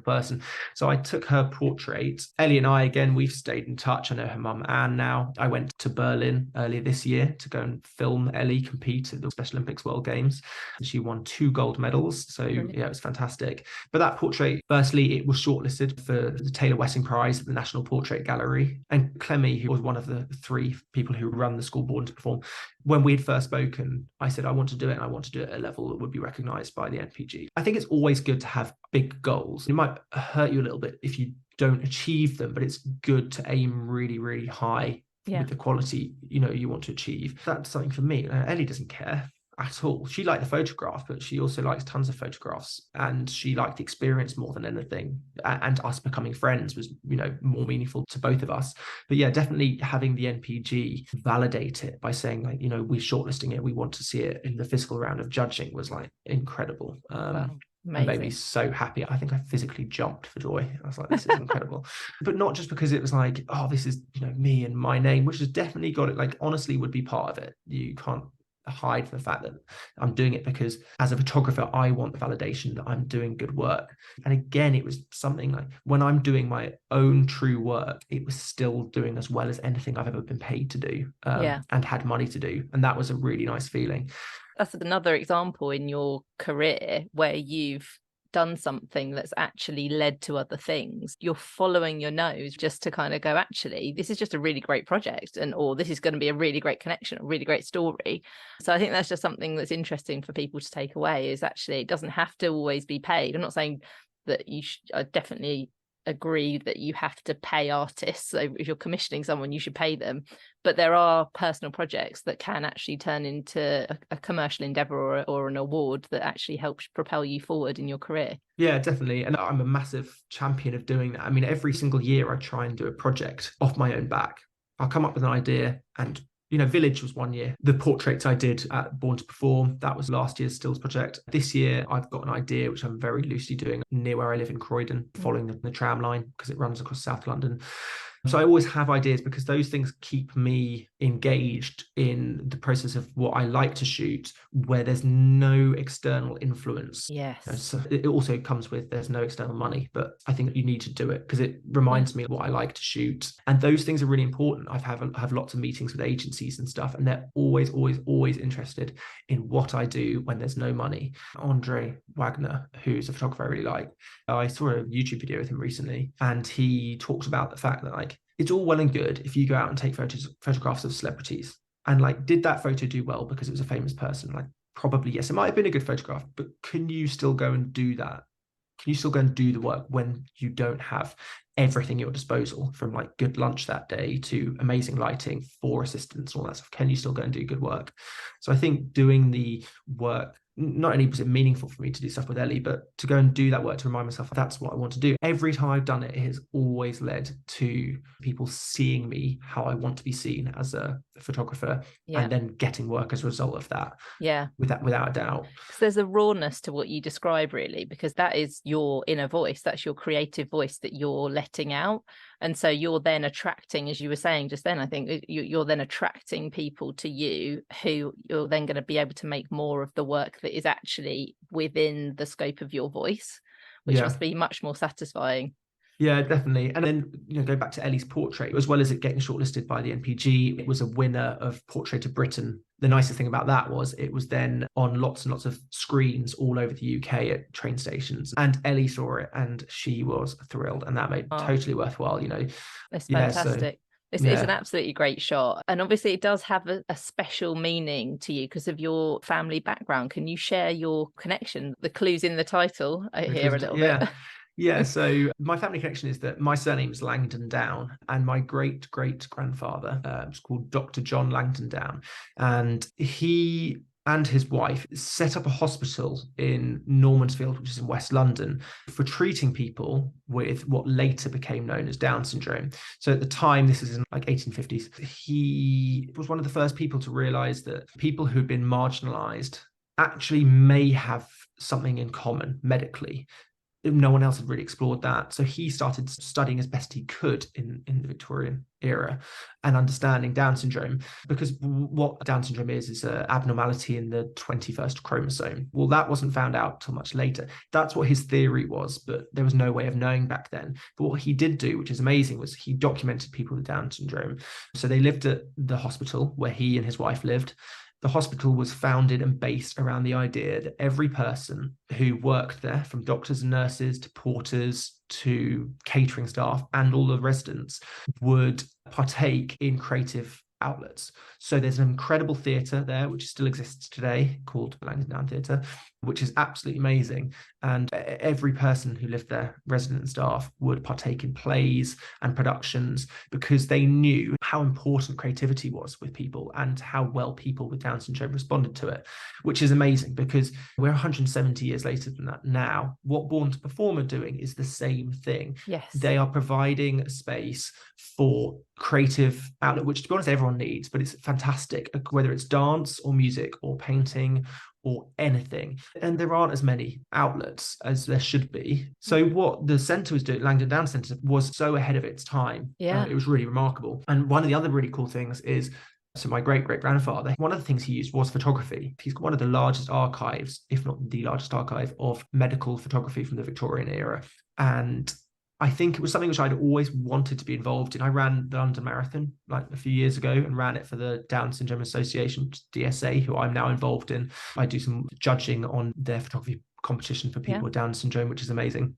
person. So I took her portrait. Ellie and I, again, we've stayed in touch. I know her mum Anne now. I went to Berlin earlier this year to go and film Ellie compete at the Special Olympics World Games. She won 2 gold medals. So yeah, it was fantastic. But that portrait, firstly, it was shortlisted for the Taylor Wessing Prize at the National Portrait Gallery. And Clemmy, who was one of the 3 people who run the school Born to Perform, when we had first spoken, I said, I want to do it, and I want to do it at a level that would be recognised by the NPG. I think it's always good to have big goals. It might hurt you a little bit if you don't achieve them, but it's good to aim really, really high with the quality you want to achieve. That's something for me. Ellie doesn't care. at all. She liked the photograph, but she also likes tons of photographs, and she liked the experience more than anything. And us becoming friends was, more meaningful to both of us. But yeah, definitely having the NPG validate it by saying, like, we're shortlisting it, we want to see it in the physical round of judging, was like incredible. Wow. And made me Amazing. so happy. I think I physically jumped for joy. I was like, this is incredible. But not just because it was like, oh, this is, me and my name, which has definitely got it, like, honestly would be part of it. You can't hide the fact that I'm doing it because as a photographer, I want the validation that I'm doing good work. And again, it was something like, when I'm doing my own true work, it was still doing as well as anything I've ever been paid to do, and had money to do. And that was a really nice feeling. That's another example in your career where you've done something that's actually led to other things. You're following your nose just to kind of go, actually, this is just a really great project, or this is going to be a really great connection, a really great story. So I think that's just something that's interesting for people to take away, is actually it doesn't have to always be paid. I'm not saying that you should, I definitely agree that you have to pay artists. So if you're commissioning someone, you should pay them. But there are personal projects that can actually turn into a commercial endeavor or an award that actually helps propel you forward in your career. Yeah, definitely. And I'm a massive champion of doing that. I mean, every single year I try and do a project off my own back. I'll come up with an idea, and Village was one year. The portraits I did at Born to Perform, that was last year's stills project. This year, I've got an idea, which I'm very loosely doing near where I live in Croydon, following the tram line, because it runs across South London. So I always have ideas, because those things keep me engaged in the process of what I like to shoot, where there's no external influence. Yes. So it also comes with, there's no external money, but I think you need to do it because it reminds me of what I like to shoot. And those things are really important. I have lots of meetings with agencies and stuff, and they're always, always, always interested in what I do when there's no money. Andre Wagner, who's a photographer I really like, I saw a YouTube video with him recently, and he talks about the fact that, like, it's all well and good if you go out and take photographs of celebrities, and, like, did that photo do well because it was a famous person? Like, probably yes, it might have been a good photograph, but can you still go and do that? Can you still go and do the work when you don't have everything at your disposal, from like good lunch that day to amazing lighting, 4 assistants, all that stuff? Can you still go and do good work? So I think doing the work, not only was it meaningful for me to do stuff with Ellie, but to go and do that work to remind myself that's what I want to do. Every time I've done it, it has always led to people seeing me how I want to be seen as a photographer, and then getting work as a result of that. Yeah. Without a doubt. Because there's a rawness to what you describe, really, because that is your inner voice. That's your creative voice that you're letting out. And so you're then attracting, as you were saying just then, I think you're then attracting people to you who you're then going to be able to make more of the work that is actually within the scope of your voice, which must be much more satisfying. Yeah, definitely. And then, go back to Ellie's portrait, as well as it getting shortlisted by the NPG, it was a winner of Portrait of Britain. The nicest thing about that was it was then on lots and lots of screens all over the UK at train stations. And Ellie saw it and she was thrilled. And that made it totally worthwhile, It's fantastic. It's an absolutely great shot. And obviously it does have a special meaning to you because of your family background. Can you share your connection? The clues in the title here a little bit. Yeah, so my family connection is that my surname is Langdon-Down, and my great-great-grandfather was called Dr. John Langdon-Down, and he and his wife set up a hospital in Normansfield, which is in West London, for treating people with what later became known as Down syndrome. So at the time, this is in like 1850s, he was one of the first people to realize that people who'd been marginalized actually may have something in common medically. No one else had really explored that. So he started studying as best he could in the Victorian era and understanding Down syndrome, because what Down syndrome is an abnormality in the 21st chromosome. Well, that wasn't found out till much later. That's what his theory was, but there was no way of knowing back then. But what he did do, which is amazing, was he documented people with Down syndrome. So they lived at the hospital where he and his wife lived. The hospital was founded and based around the idea that every person who worked there, from doctors and nurses to porters to catering staff and all the residents, would partake in creative outlets. So there's an incredible theatre there, which still exists today, called Langdon-Down Theatre. which is absolutely amazing. And every person who lived there, resident and staff, would partake in plays and productions because they knew how important creativity was with people and how well people with Down syndrome responded to it, which is amazing because we're 170 years later than that now. What Born to Perform are doing is the same thing. Yes. They are providing a space for creative outlet, which to be honest, everyone needs, but it's fantastic, whether it's dance or music or painting or anything. And there aren't as many outlets as there should be. So what the centre was doing, Langdon-Down Centre, was so ahead of its time. Yeah. It was really remarkable. And one of the other really cool things is, so my great-great-grandfather, one of the things he used was photography. He's got one of the largest archives, if not the largest archive, of medical photography from the Victorian era. And I think it was something which I'd always wanted to be involved in. I ran the London Marathon like a few years ago and ran it for the Down Syndrome Association, DSA, who I'm now involved in. I do some judging on their photography competition for people with Down syndrome, which is amazing.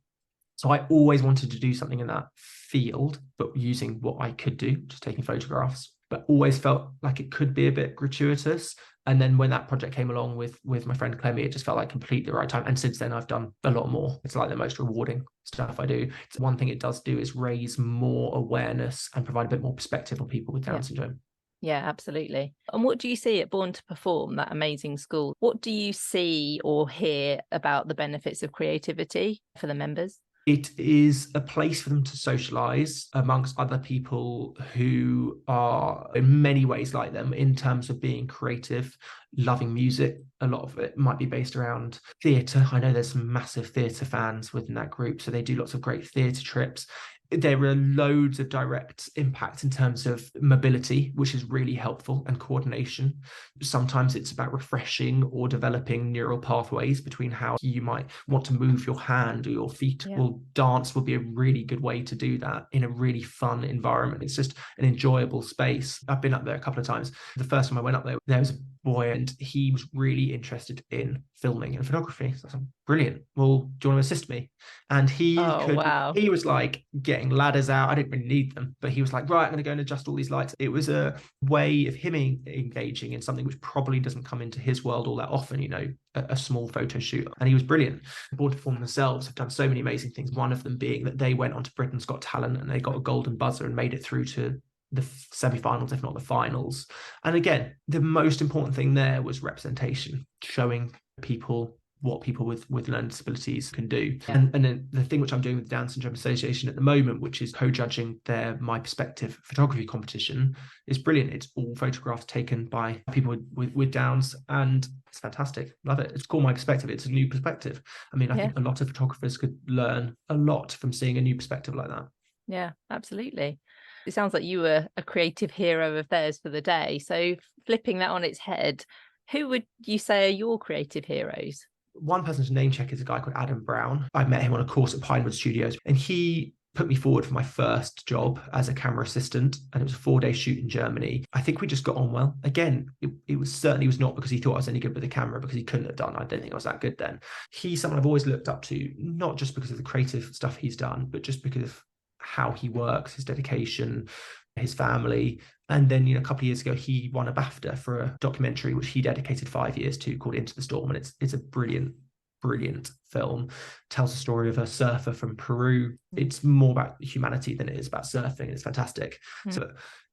So I always wanted to do something in that field, but using what I could do, just taking photographs, but always felt like it could be a bit gratuitous. And then when that project came along with my friend Clemmy, it just felt like completely the right time. And since then, I've done a lot more. It's like the most rewarding stuff I do. It's one thing it does do is raise more awareness and provide a bit more perspective on people with Down syndrome. Yeah, absolutely. And what do you see at Born to Perform, that amazing school? What do you see or hear about the benefits of creativity for the members? It is a place for them to socialize amongst other people who are in many ways like them in terms of being creative, loving music. A lot of it might be based around theatre. I know there's some massive theatre fans within that group, so they do lots of great theatre trips. There are loads of direct impact in terms of mobility, which is really helpful, and coordination. Sometimes it's about refreshing or developing neural pathways between how you might want to move your hand or your feet. Well, dance will be a really good way to do that in a really fun environment. It's just an enjoyable space. I've been up there a couple of times. The first time I went up there was a boy and he was really interested in filming and photography. So I said, brilliant. Well, do you want to assist me? And he was like getting ladders out. I didn't really need them, but he was like, right, I'm going to go and adjust all these lights. It was a way of him engaging in something which probably doesn't come into his world all that often, you know, a small photo shoot. And he was brilliant. Born to Perform themselves have done so many amazing things. One of them being that they went on to Britain's Got Talent and they got a golden buzzer and made it through to the semi-finals, if not the finals. And again, the most important thing there was representation, showing people what people with learning disabilities can do. And then the thing which I'm doing with the Down Syndrome Association at the moment, which is co-judging their My Perspective photography competition, is brilliant. It's all photographs taken by people with Downs, and it's fantastic. Love it. It's called My Perspective. It's a new perspective. I mean, I think a lot of photographers could learn a lot from seeing a new perspective like that. Yeah, absolutely. It sounds like you were a creative hero of theirs for the day. So flipping that on its head, who would you say are your creative heroes? One person to name check is a guy called Adam Brown. I met him on a course at Pinewood Studios, and he put me forward for my first job as a camera assistant, and it was a 4-day shoot in Germany. I think we just got on well. Again, it was certainly was not because he thought I was any good with the camera, because he couldn't have done. I don't think I was that good then. He's someone I've always looked up to, not just because of the creative stuff he's done, but just because of how he works, his dedication, his family. And then, you know, a couple of years ago, he won a BAFTA for a documentary which he dedicated 5 years to, called Into the Storm. And it's a brilliant film. Tells the story of a surfer from Peru. It's more about humanity than it is about surfing. It's fantastic. So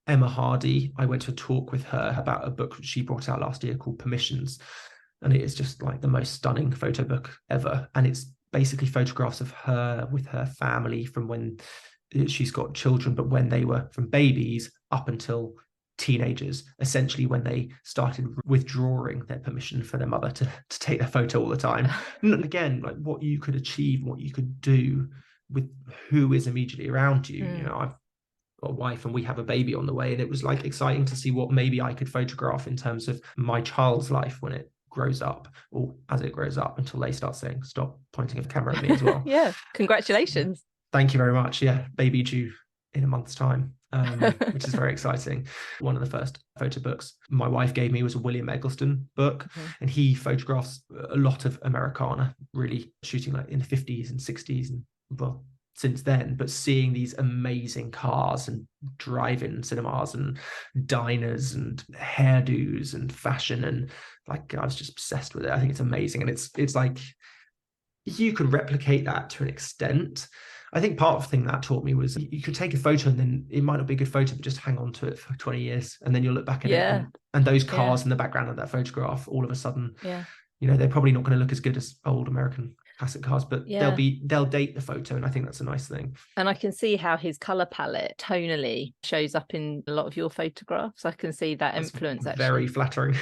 Emma Hardy, I went to a talk with her about a book she brought out last year called Permissions. And it is just like the most stunning photo book ever. And it's basically photographs of her with her family from when she's got children, but when they were from babies up until teenagers, essentially when they started withdrawing their permission for their mother to take their photo all the time. And again, like what you could achieve, what you could do with who is immediately around you. You know, I've got a wife and we have a baby on the way, and it was like exciting to see what maybe I could photograph in terms of my child's life when it grows up, or as it grows up, until they start saying stop pointing a camera at me as well. Yeah, congratulations. Thank you very much. Yeah, baby due in a month's time, which is very exciting. One of the first photo books my wife gave me was a William Eggleston book, and he photographs a lot of Americana, really shooting like in the 50s and 60s, and well, since then, but seeing these amazing cars and drive-in cinemas and diners and hairdos and fashion, and like I was just obsessed with it. I think it's amazing, and it's like you can replicate that to an extent. I think part of the thing that taught me was you could take a photo and then it might not be a good photo, but just hang on to it for 20 years and then you'll look back at it, and those cars in the background of that photograph, all of a sudden, they're probably not going to look as good as old American classic cars, but they'll date the photo, and I think that's a nice thing. And I can see how his color palette tonally shows up in a lot of your photographs. I can see that influence. Actually, very flattering.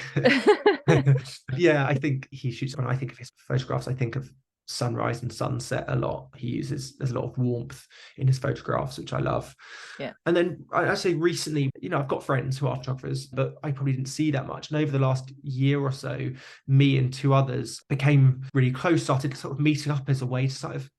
Yeah, I think he shoots. When I think of his photographs, I think of sunrise and sunset a lot. There's a lot of warmth in his photographs, which I love. And then I say recently, I've got friends who are photographers, but I probably didn't see that much. And over the last year or so, me and two others became really close, started sort of meeting up as a way to sort of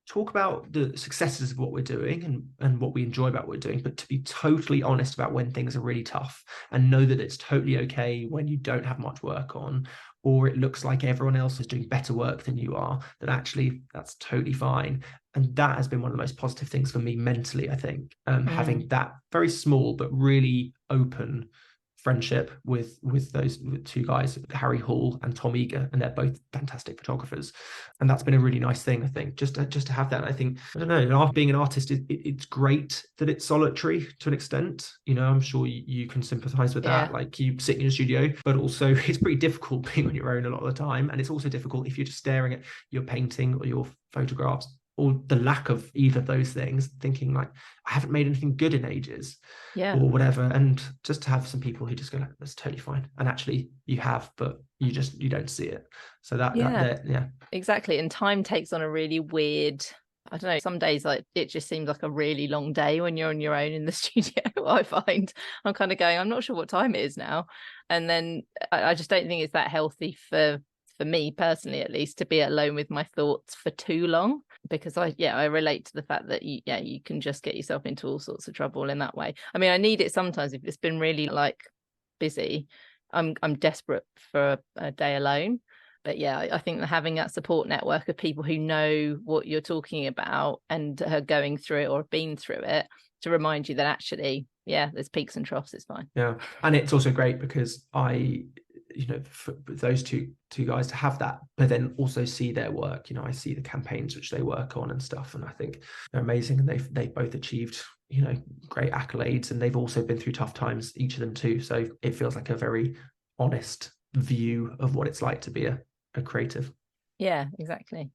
talk about the successes of what we're doing and what we enjoy about what we're doing, but to be totally honest about when things are really tough, and know that it's totally okay when you don't have much work on, or it looks like everyone else is doing better work than you are, that actually that's totally fine. And that has been one of the most positive things for me mentally, I think, having that very small but really open friendship with those two guys, Harry Hall and Tom Eager, and they're both fantastic photographers. And that's been a really nice thing, I think, just to have that. I think, I don't know, being an artist, it's great that it's solitary to an extent. I'm sure you can sympathize with that. Like, you sit in your studio, but also it's pretty difficult being on your own a lot of the time. And it's also difficult if you're just staring at your painting or your photographs, or the lack of either of those things, thinking like, I haven't made anything good in ages, or whatever. And just to have some people who just go, like, that's totally fine. And actually you have, but you don't see it. So that exactly. And time takes on a really weird, I don't know, some days like it just seems like a really long day when you're on your own in the studio. I find I'm kind of going, I'm not sure what time it is now. And then I just don't think it's that healthy for me personally, at least, to be alone with my thoughts for too long, because I relate to the fact that you can just get yourself into all sorts of trouble in that way. I mean, I need it sometimes if it's been really like busy. I'm desperate for a day alone. But I think that having that support network of people who know what you're talking about and are going through it or have been through it, to remind you that actually, there's peaks and troughs, it's fine. And it's also great because for those two guys to have that, but then also see their work. I see the campaigns which they work on and stuff, and I think they're amazing, and they've both achieved great accolades, and they've also been through tough times, each of them too. So it feels like a very honest view of what it's like to be a creative. Yeah, exactly.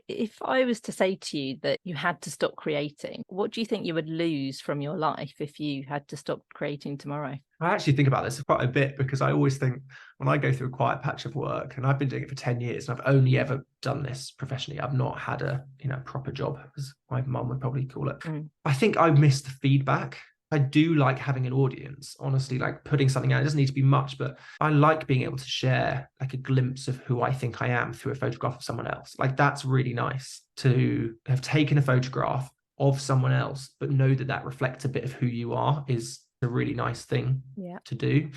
If I was to say to you that you had to stop creating, what do you think you would lose from your life if you had to stop creating tomorrow? I actually think about this quite a bit, because I always think when I go through a quiet patch of work, and I've been doing it for 10 years, and I've only ever done this professionally, I've not had a proper job, as my mum would probably call it. I think I miss the feedback. I do like having an audience, honestly, like putting something out. It doesn't need to be much, but I like being able to share like a glimpse of who I think I am through a photograph of someone else. Like, that's really nice to have taken a photograph of someone else, but know that reflects a bit of who you are, is a really nice thing to do.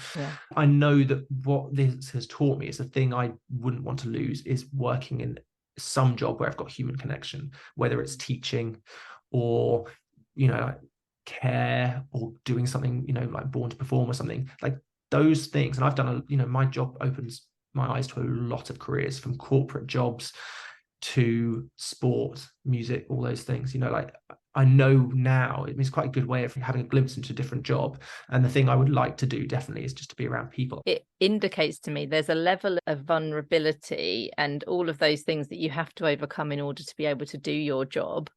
I know that what this has taught me is the thing I wouldn't want to lose is working in some job where I've got human connection, whether it's teaching or care, or doing something like Born to Perform or something like those things. And I've done my job opens my eyes to a lot of careers, from corporate jobs to sport, music, all those things. Like, I know now it's quite a good way of having a glimpse into a different job. And the thing I would like to do definitely is just to be around people. It indicates to me there's a level of vulnerability and all of those things that you have to overcome in order to be able to do your job,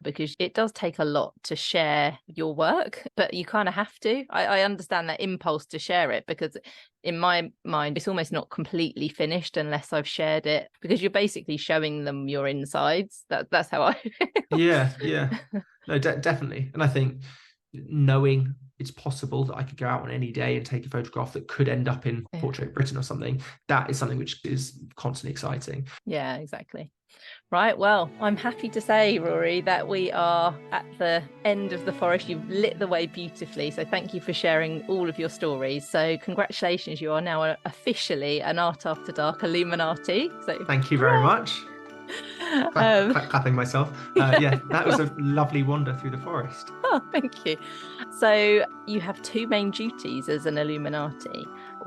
because it does take a lot to share your work, but you kind of have to. I understand that impulse to share it, because in my mind, it's almost not completely finished unless I've shared it, because you're basically showing them your insides. That's how I feel. Yeah. No, definitely. And I think knowing it's possible that I could go out on any day and take a photograph that could end up in Portrait Britain or something, that is something which is constantly exciting. Yeah, exactly. Right, well, I'm happy to say, Rory, that we are at the end of the forest. You've lit the way beautifully, so thank you for sharing all of your stories. So congratulations, you are now officially an Art After Dark Illuminati. So thank you very much. Clapping myself. Yeah, that was a lovely wander through the forest. Oh, thank you. So you have two main duties as an Illuminati.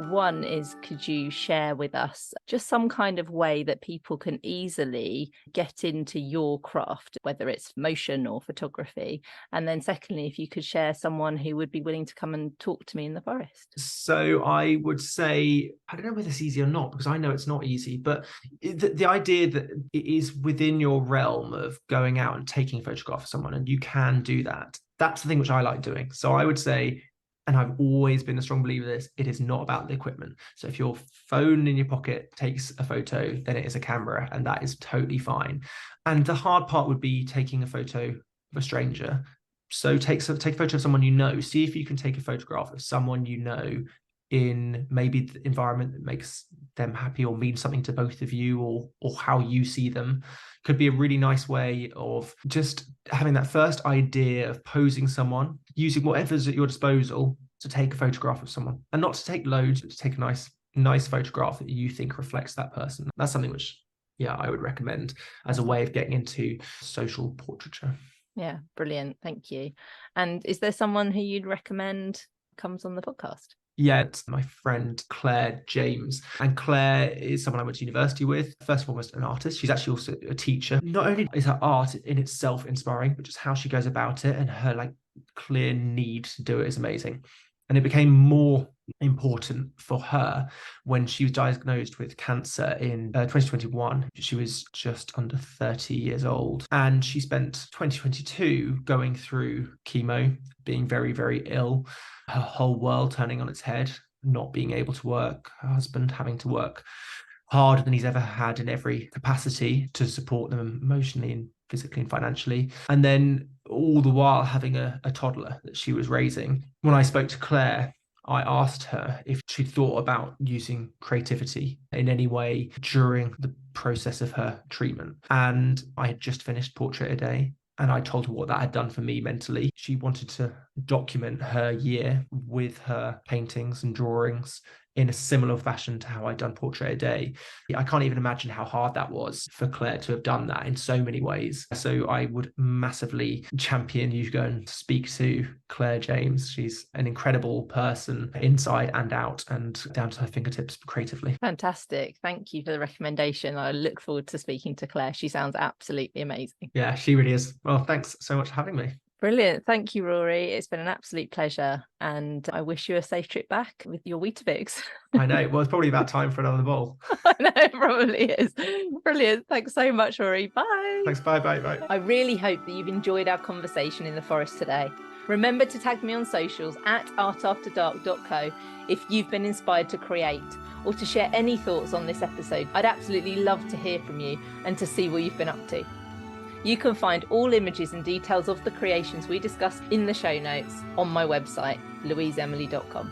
One is, could you share with us just some kind of way that people can easily get into your craft, whether it's motion or photography? And then secondly, if you could share someone who would be willing to come and talk to me in the forest. So I would say, I don't know whether it's easy or not, because I know it's not easy, but the idea that it is within your realm of going out and taking a photograph of someone, and you can do that. That's the thing which I like doing. So I would say, and I've always been a strong believer of this, it is not about the equipment. So if your phone in your pocket takes a photo, then it is a camera, and that is totally fine. And the hard part would be taking a photo of a stranger. So take a photo of someone you know. See if you can take a photograph of someone you know in maybe the environment that makes them happy or means something to both of you, or how you see them. Could be a really nice way of just having that first idea of posing someone, using whatever's at your disposal to take a photograph of someone, and not to take loads, but to take a nice photograph that you think reflects that person. That's something which, yeah, I would recommend as a way of getting into social portraiture. Yeah, brilliant. Thank you. And is there someone who you'd recommend comes on the podcast? Yeah, it's my friend Claire James. And Claire is someone I went to university with. First and foremost, an artist. She's actually also a teacher. Not only is her art in itself inspiring, but just how she goes about it and her like clear need to do it is amazing. And it became more important for her when she was diagnosed with cancer in 2021. She was just under 30 years old. And she spent 2022 going through chemo, being very, very ill, her whole world turning on its head, not being able to work, her husband having to work harder than he's ever had in every capacity to support them emotionally and physically and financially. And then all the while having a toddler that she was raising. When I spoke to Claire, I asked her if she'd thought about using creativity in any way during the process of her treatment. And I had just finished Portrait a Day, and I told her what that had done for me mentally. She wanted to document her year with her paintings and drawings in a similar fashion to how I'd done Portrait a Day. I can't even imagine how hard that was for Claire to have done that in so many ways. So I would massively champion you go and speak to Claire James. She's an incredible person inside and out, and down to her fingertips creatively. Fantastic. Thank you for the recommendation. I look forward to speaking to Claire. She sounds absolutely amazing. Yeah, she really is. Well, thanks so much for having me. Brilliant. Thank you, Rory. It's been an absolute pleasure. And I wish you a safe trip back with your Weetabix. I know. Well, it's probably about time for another bowl. I know, it probably is. Brilliant. Thanks so much, Rory. Bye. Thanks. Bye. I really hope that you've enjoyed our conversation in the forest today. Remember to tag me on socials at artafterdark.co if you've been inspired to create or to share any thoughts on this episode. I'd absolutely love to hear from you and to see what you've been up to. You can find all images and details of the creations we discussed in the show notes on my website, louiseemily.com.